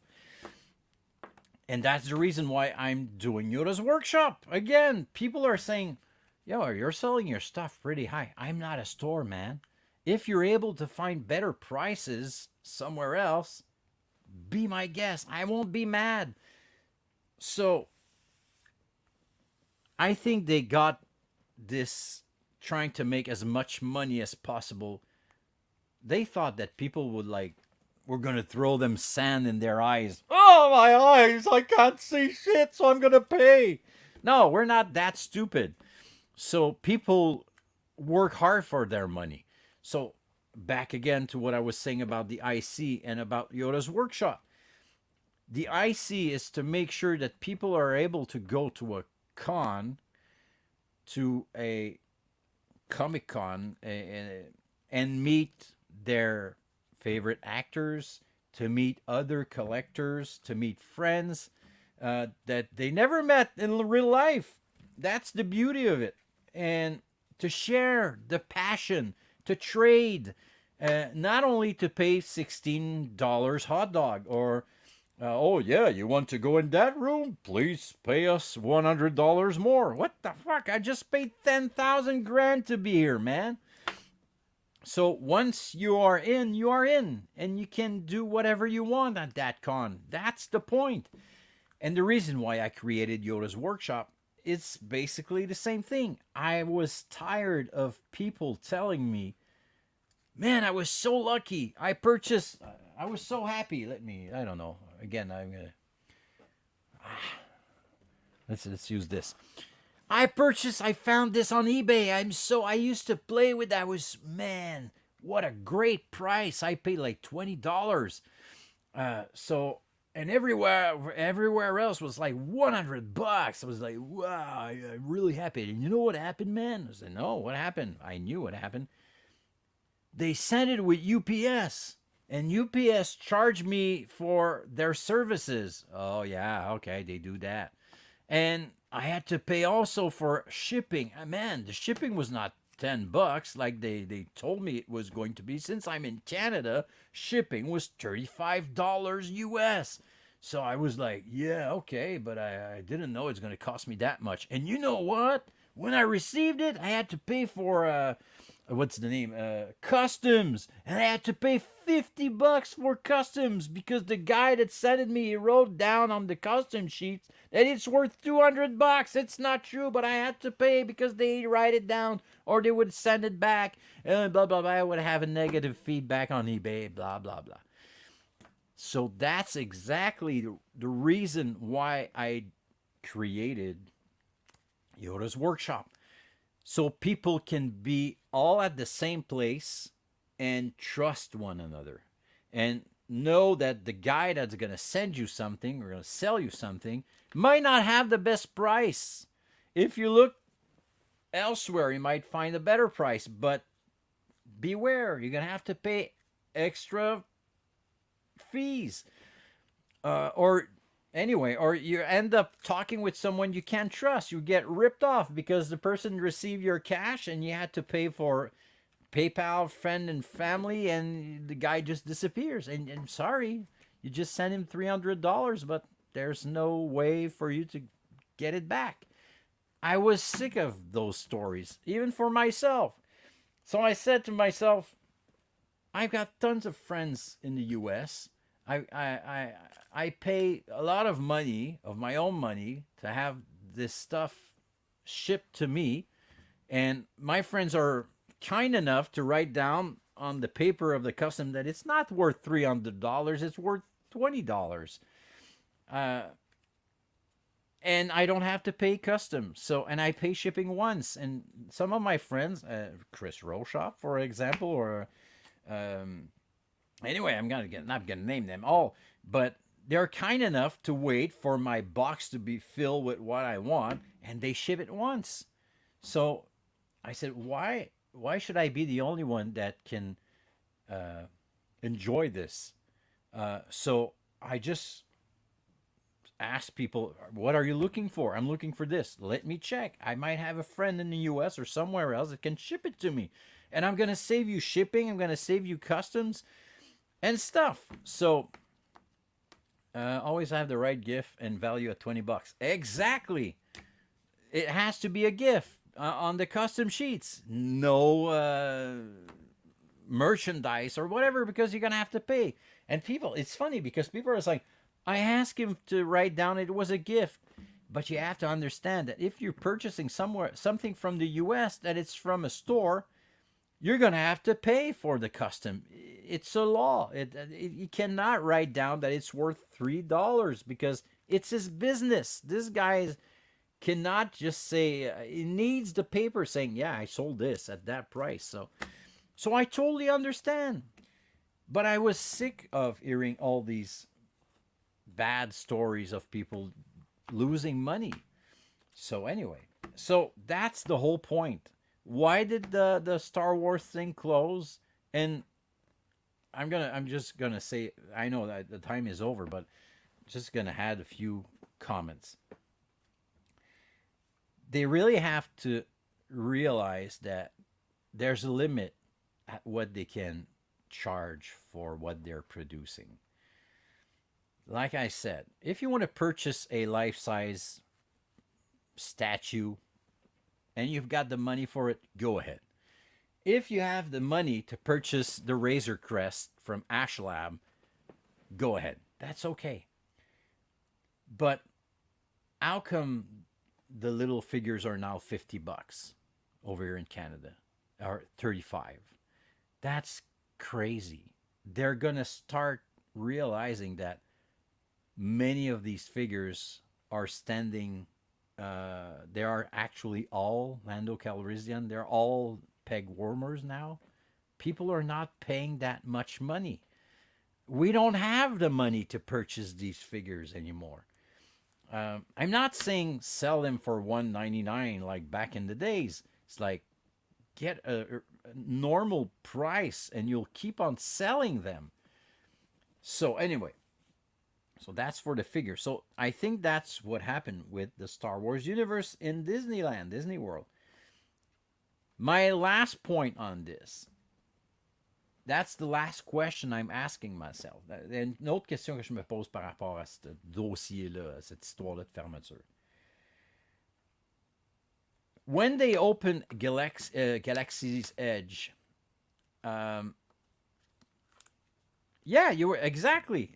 And that's the reason why I'm doing Yoda's workshop. Again, people are saying, yo, you're selling your stuff pretty high. I'm not a store, man. If you're able to find better prices somewhere else, be my guest. I won't be mad. So I think they got this trying to make as much money as possible. They thought that people would like, we're going to throw them sand in their eyes. Oh, my eyes, I can't see shit, so I'm going to pay. No, we're not that stupid. So people work hard for their money. So back again to what I was saying about the IC and about Yoda's workshop. The IC is to make sure that people are able to go to a con, to a Comic Con, and meet their favorite actors, to meet other collectors, to meet friends that they never met in real life. That's the beauty of it. And to share the passion, to trade, not only to pay $16 hot dog or oh yeah, you want to go in that room? Please pay us $100 more. What the fuck? I just paid 10,000 grand to be here, man. So once you are in, and you can do whatever you want at that con. That's the point. And the reason why I created Yoda's Workshop is basically the same thing. I was tired of people telling me, man, I was so lucky. I was so happy. I don't know. Again, I'm going to, let's use this. I found this on eBay. I used to play with that. Man, what a great price. I paid like $20. And everywhere else was like $100. I was like, wow, I'm really happy. And you know what happened, man? I said, no, what happened? I knew what happened. They sent it with UPS, and UPS charged me for their services. Oh yeah, okay, they do that. And I had to pay also for shipping. Man, the shipping was not $10 like they told me it was going to be. Since I'm in Canada, shipping was $35 US. So I was like, yeah, okay, but I didn't know it's going to cost me that much. And you know what? When I received it, I had to pay for what's the name? Customs. And I had to pay $50 for customs because the guy that sent it me, he wrote down on the custom sheets that it's worth $200. It's not true, but I had to pay because they write it down or they would send it back. And blah, blah, blah. I would have a negative feedback on eBay, blah, blah, blah. So that's exactly the reason why I created Yoda's Workshop. So people can be all at the same place and trust one another and know that the guy that's going to send you something or going to sell you something might not have the best price. If you look elsewhere, you might find a better price, but beware, you're going to have to pay extra fees. Or you end up talking with someone you can't trust. You get ripped off because the person received your cash and you had to pay for PayPal, friend and family, and the guy just disappears. And sorry, you just sent him $300, but there's no way for you to get it back. I was sick of those stories, even for myself. So I said to myself, I've got tons of friends in the U.S. I pay a lot of money, of my own money, to have this stuff shipped to me. And my friends are kind enough to write down on the paper of the custom that it's not worth $300, it's worth $20. And I don't have to pay customs. And I pay shipping once. And some of my friends, Chris Roshop, for example, or anyway, not gonna name them all, but they're kind enough to wait for my box to be filled with what I want, and they ship it once. So I said, why should I be the only one that can enjoy this? So I just ask people, what are you looking for? I'm looking for this. Let me check. I might have a friend in the US or somewhere else that can ship it to me. And I'm going to save you shipping. I'm going to save you customs and stuff. So always have the right gift and value at $20. Exactly. It has to be a gift on the custom sheets. No merchandise or whatever, because you're going to have to pay. And people, it's funny because people are like, I asked him to write down it was a gift. But you have to understand that if you're purchasing something from the US, that it's from a store, you're going to have to pay for the custom. It's a law. You cannot write down that it's worth $3 because it's his business. This guy cannot just say, he needs the paper saying, yeah, I sold this at that price. So I totally understand. But I was sick of hearing all these bad stories of people losing money. So anyway, so that's the whole point. Why did the Star Wars thing close? And I'm just gonna say, I know that the time is over, but just gonna add a few comments. They really have to realize that there's a limit at what they can charge for what they're producing. Like I said, if you want to purchase a life size statue and you've got the money for it, go ahead. If you have the money to purchase the Razor Crest from Ashlab, go ahead. That's okay. But how come the little figures are now $50 over here in Canada, or 35? That's crazy. They're going to start realizing that many of these figures are standing. They are actually all Lando Calrissian. They're all peg warmers now. People are not paying that much money. We don't have the money to purchase these figures anymore. I'm not saying sell them for $199 like back in the days. It's like get a normal price and you'll keep on selling them. So anyway, so that's for the figure. So I think that's what happened with the Star Wars universe in Disneyland, Disney World. My last point on this, that's the last question I'm asking myself. Une autre question que je me pose par rapport à ce dossier-là, à cette histoire-là de fermeture. When they opened Galaxy's Edge, yeah, you were exactly.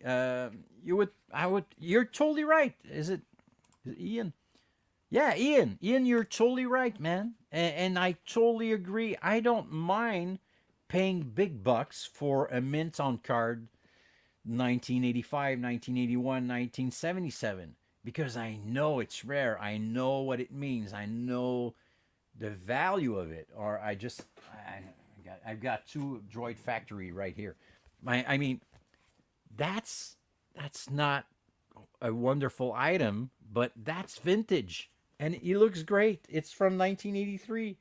You're totally right. Is it Ian? Yeah, Ian. Ian, you're totally right, man. And I totally agree. I don't mind paying big bucks for a mint on card 1985, 1981, 1977 because I know it's rare. I know what it means. I know the value of it. Or I've got two Droid Factory right here. I mean, that's not a wonderful item, but that's vintage. And it looks great. It's from 1983.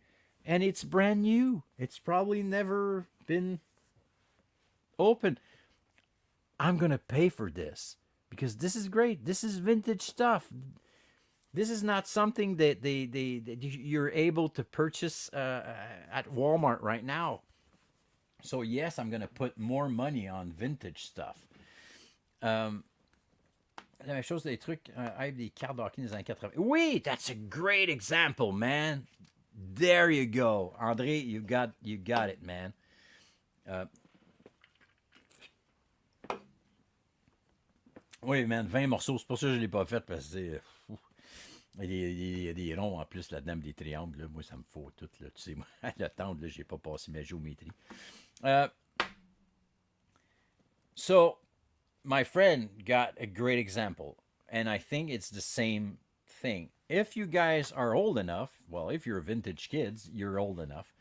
And it's brand new. It's probably never been opened. I'm going to pay for this because this is great. This is vintage stuff. This is not something that you're able to purchase at Walmart right now. So yes, I'm going to put more money on vintage stuff. La même chose des trucs avec des cartes d'hockey des années 80. Oui, that's a great example, man. There you go, André. You got it, man. Oui, man, 20 morceaux. C'est pour ça que je l'ai pas fait parce que il y a des ronds en plus là-dedans, des triangles. Là. Moi, ça me faut tout. Là, tu sais, moi, à l'attente, là, j'ai pas passé ma géométrie. So, my friend got a great example, and I think it's the same thing. If you guys are old enough, well, if you're vintage kids, you're old enough.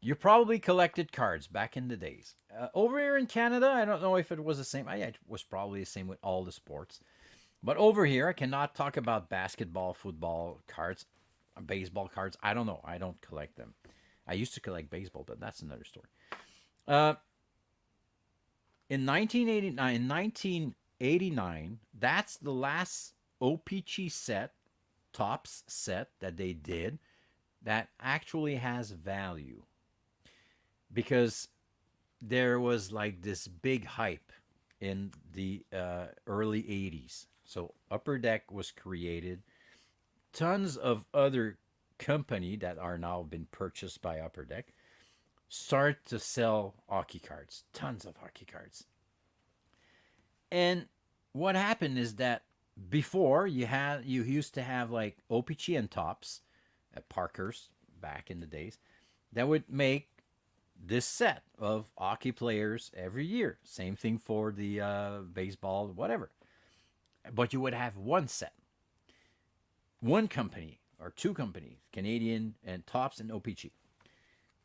You probably collected cards back in the days. Over here in Canada, I don't know if it was the same. It was probably the same with all the sports. But over here, I cannot talk about basketball, football cards, baseball cards. I don't know. I don't collect them. I used to collect baseball, but that's another story. In 1989, that's the last OPG set, Tops set that they did that actually has value. Because there was like this big hype in the early 80s. So Upper Deck was created. Tons of other company that are now been purchased by Upper Deck start to sell hockey cards. Tons of hockey cards. And what happened is that before you used to have like OPG and Tops at Parker's back in the days that would make this set of hockey players every year. Same thing for the baseball, whatever. But you would have one set. One company or two companies, Canadian and Tops and OPG.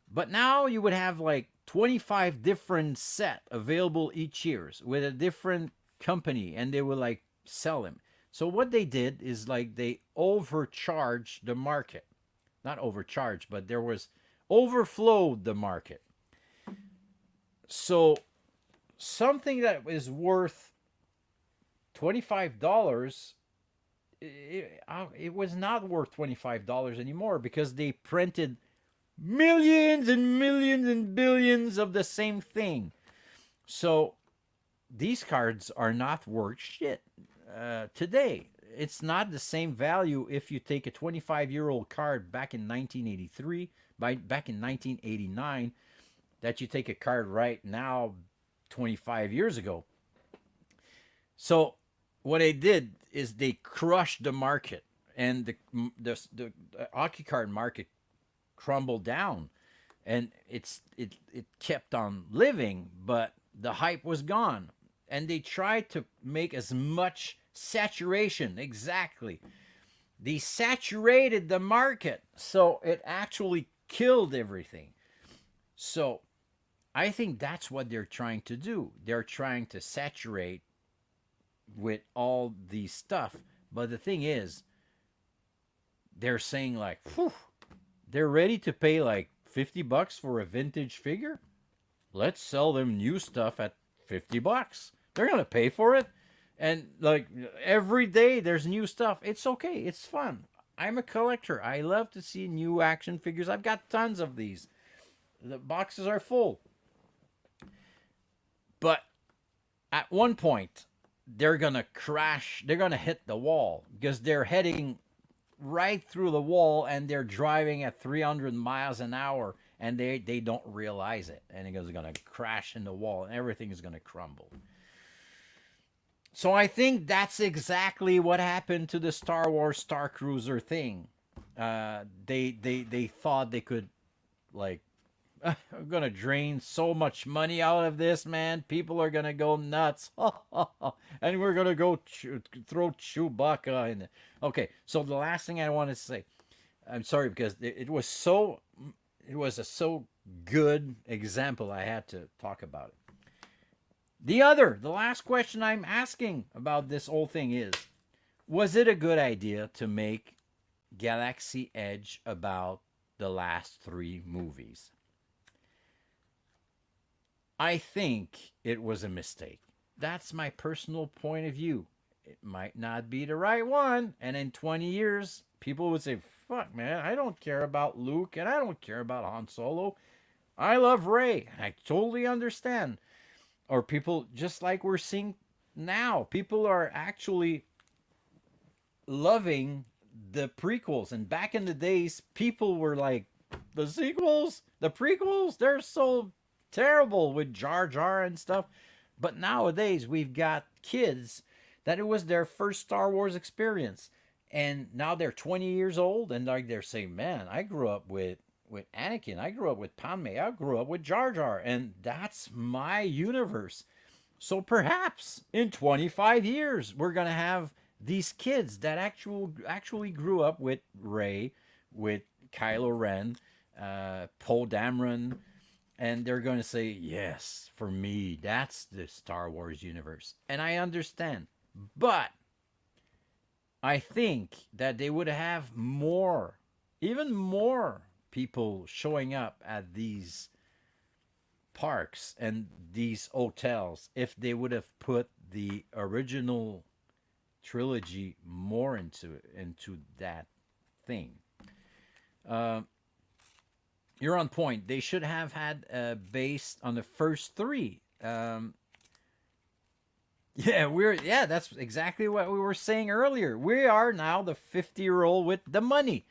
But now you would have like 25 different set available each year with a different company, and they would like sell them. So what they did is like they overcharged the market. Not overcharged, but there was overflowed the market. So something that is worth $25, it was not worth $25 anymore because they printed millions and millions and billions of the same thing. So these cards are not worth shit today. It's not the same value if you take a 25-year-old card back in 1983, back in 1989, that you take a card right now 25 years ago. So what they did is they crushed the market, and the hockey card market crumbled down, and it kept on living, but the hype was gone, and they tried to make as much saturation. Exactly, they saturated the market, so it actually killed everything. So I think that's what they're trying to do. They're trying to saturate with all these stuff, but the thing is, they're saying like, whew, they're ready to pay like $50 for a vintage figure. Let's sell them new stuff at $50. They're gonna pay for it, and like every day there's new stuff. It's okay. It's fun. I'm a collector. I love to see new action figures. I've got tons of these. The boxes are full. But at one point, they're gonna crash. They're gonna hit the wall because they're heading right through the wall, and they're driving at 300 miles an hour, and they don't realize it, and it's going to crash in the wall, and everything is going to crumble. So I think that's exactly what happened to the Star Wars Starcruiser thing. They thought they could, like, I'm going to drain so much money out of this, man. People are going to go nuts. And we're going to go throw Chewbacca in. Okay, so the last thing I want to say, I'm sorry, because it was a so good example, I had to talk about it. The last question I'm asking about this whole thing is, was it a good idea to make Galaxy Edge about the last 3 movies? I think it was a mistake. That's my personal point of view. It might not be the right one, and in 20 years, people would say, fuck, man, I don't care about Luke, and I don't care about Han Solo. I love Rey, and I totally understand. Or people, just like we're seeing now, people are actually loving the prequels. And back in the days, people were like, the sequels, the prequels, they're so terrible with Jar Jar and stuff. But nowadays, we've got kids that it was their first Star Wars experience. And now they're 20 years old, and like they're saying, man, I grew up with Anakin. I grew up with Padme. I grew up with Jar Jar. And that's my universe. So perhaps in 25 years, we're going to have these kids that actually grew up with Rey, with Kylo Ren, Poe Dameron, and they're going to say, yes, for me, that's the Star Wars universe. And I understand. But I think that they would have more, even more people showing up at these parks and these hotels if they would have put the original trilogy more into that thing. You're on point. They should have had based on the first 3. That's exactly what we were saying earlier. We are now the 50-year-old with the money.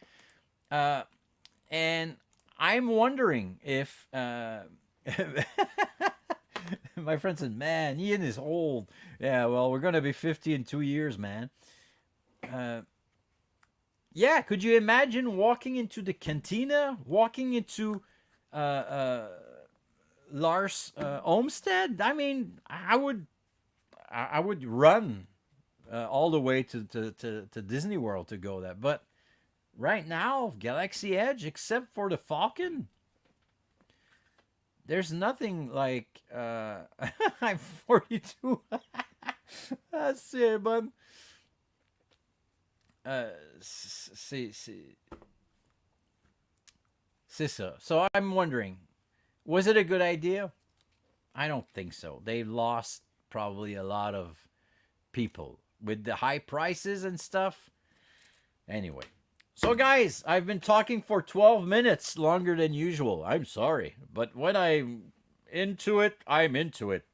And I'm wondering if my friend said, man, Ian is old. Yeah, well, we're going to be 50 in 2 years, man. Yeah, could you imagine walking into the cantina, walking into Lars Olmsted? I mean, I would run all the way to Disney World to go there. But right now, Galaxy Edge, except for the Falcon, there's nothing like I'm 42. C'est bon. C'est ça. So I'm wondering, was it a good idea? I don't think so. They lost probably a lot of people with the high prices and stuff. Anyway, so guys, I've been talking for 12 minutes longer than usual. I'm sorry, but when I'm into it, I'm into it.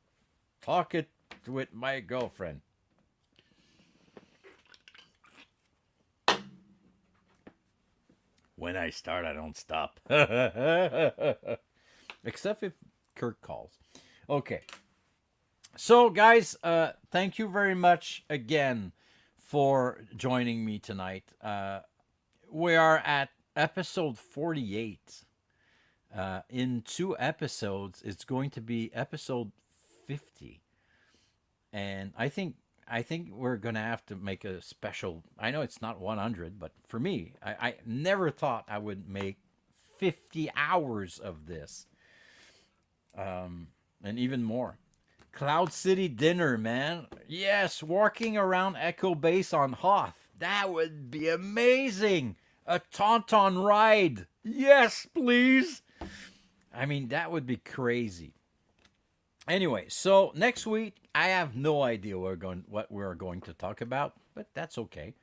Talk it with my girlfriend. When I start, I don't stop. Except if Kirk calls. Okay. So, guys, thank you very much again for joining me tonight. We are at episode 48. In 2 episodes, it's going to be episode 50. And I think we're gonna have to make a special. I know it's not 100, but for me, I never thought I would make 50 hours of this, and even more. Cloud City dinner, man. Yes, walking around Echo Base on Hoth. That would be amazing. A Tauntaun ride. Yes, please. I mean, that would be crazy. Anyway, so next week I have no idea what we're going to talk about, but that's okay.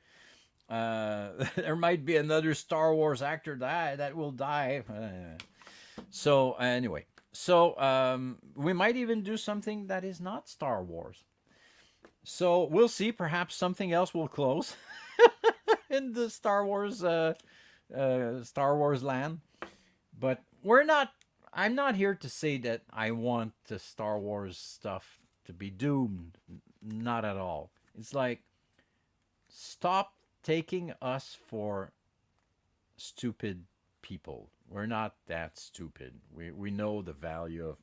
There might be another Star Wars actor that will die. So anyway, we might even do something that is not Star Wars. So we'll see. Perhaps something else will close in the Star Wars land. But we're not. I'm not here to say that I want the Star Wars stuff to be doomed. Not at all. It's like, stop taking us for stupid people. We're not that stupid. We know the value of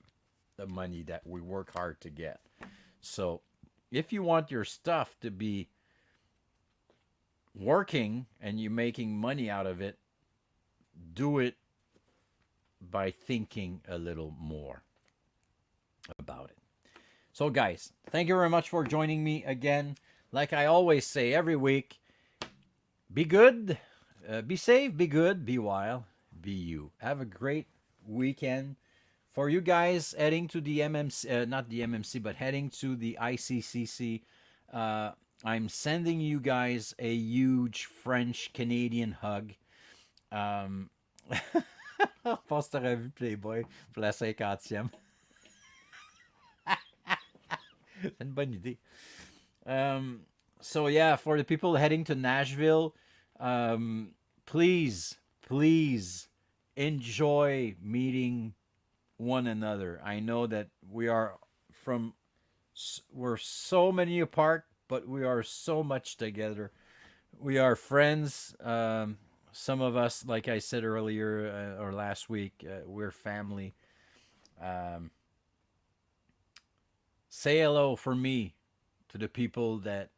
the money that we work hard to get. So if you want your stuff to be working and you're making money out of it, do it by thinking a little more about it. So, guys, thank you very much for joining me again. Like I always say every week, be good, be safe, be good, be wild, be you. Have a great weekend. For you guys heading to the MMC, not the MMC, but heading to the ICCC, I'm sending you guys a huge French-Canadian hug. Je pense que t'aurais vu Playboy pour la 50e. C'est une bonne idée. So yeah, for the people heading to Nashville, please enjoy meeting one another. I know that we're so many apart, but we are so much together. We are friends. Some of us, like I said earlier or last week, we're family. Say hello for me to the people that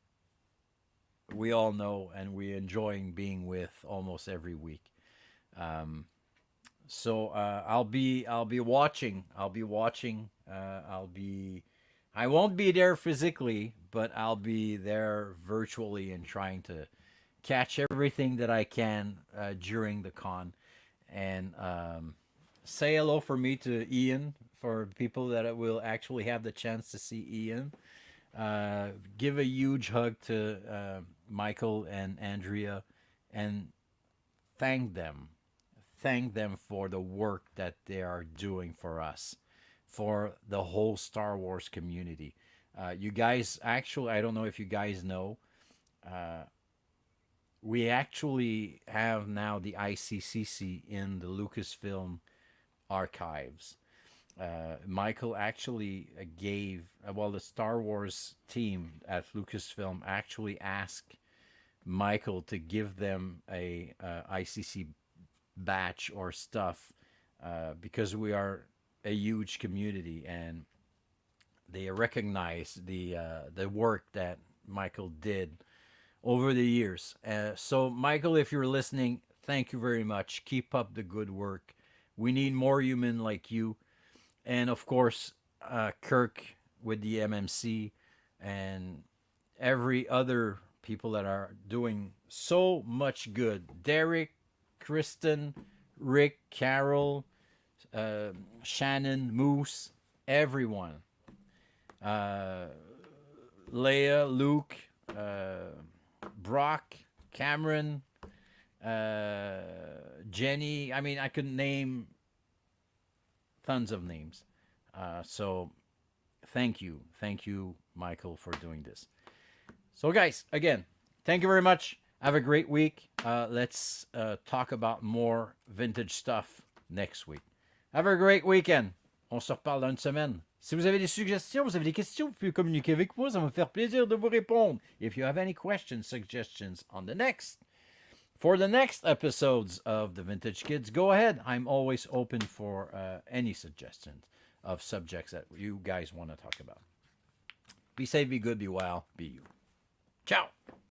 we all know and we're enjoying being with almost every week. So I'll be watching. I won't be there physically, but I'll be there virtually and trying to catch everything that I can during the con. And say hello for me to Ian, for people that will actually have the chance to see Ian. Give a huge hug to Michael and Andrea, and thank them. Thank them for the work that they are doing for us, for the whole Star Wars community. You guys, actually, I don't know if you guys know, we actually have now the ICCC in the Lucasfilm archives. Michael actually gave, the Star Wars team at Lucasfilm actually asked Michael to give them a ICC batch or stuff, because we are a huge community and they recognize the work that Michael did over the years. So, Michael, if you're listening, thank you very much. Keep up the good work. We need more human like you. And, of course, Kirk with the MMC and every other people that are doing so much good. Derek, Kristen, Rick, Carol, Shannon, Moose, everyone. Leia, Luke, Brock, Cameron, Jenny. I mean, I could name tons of names. So thank you. Thank you, Michael, for doing this. So, guys, again, thank you very much. Have a great week. Let's talk about more vintage stuff next week. Have a great weekend. On se reparle dans une semaine. Si vous avez des suggestions, vous avez des questions, vous pouvez communiquer avec moi. Ça va me faire plaisir de vous répondre. If you have any questions, suggestions for the next episodes of The Vintage Kids, go ahead. I'm always open for any suggestions of subjects that you guys want to talk about. Be safe, be good, be well, be you. Ciao.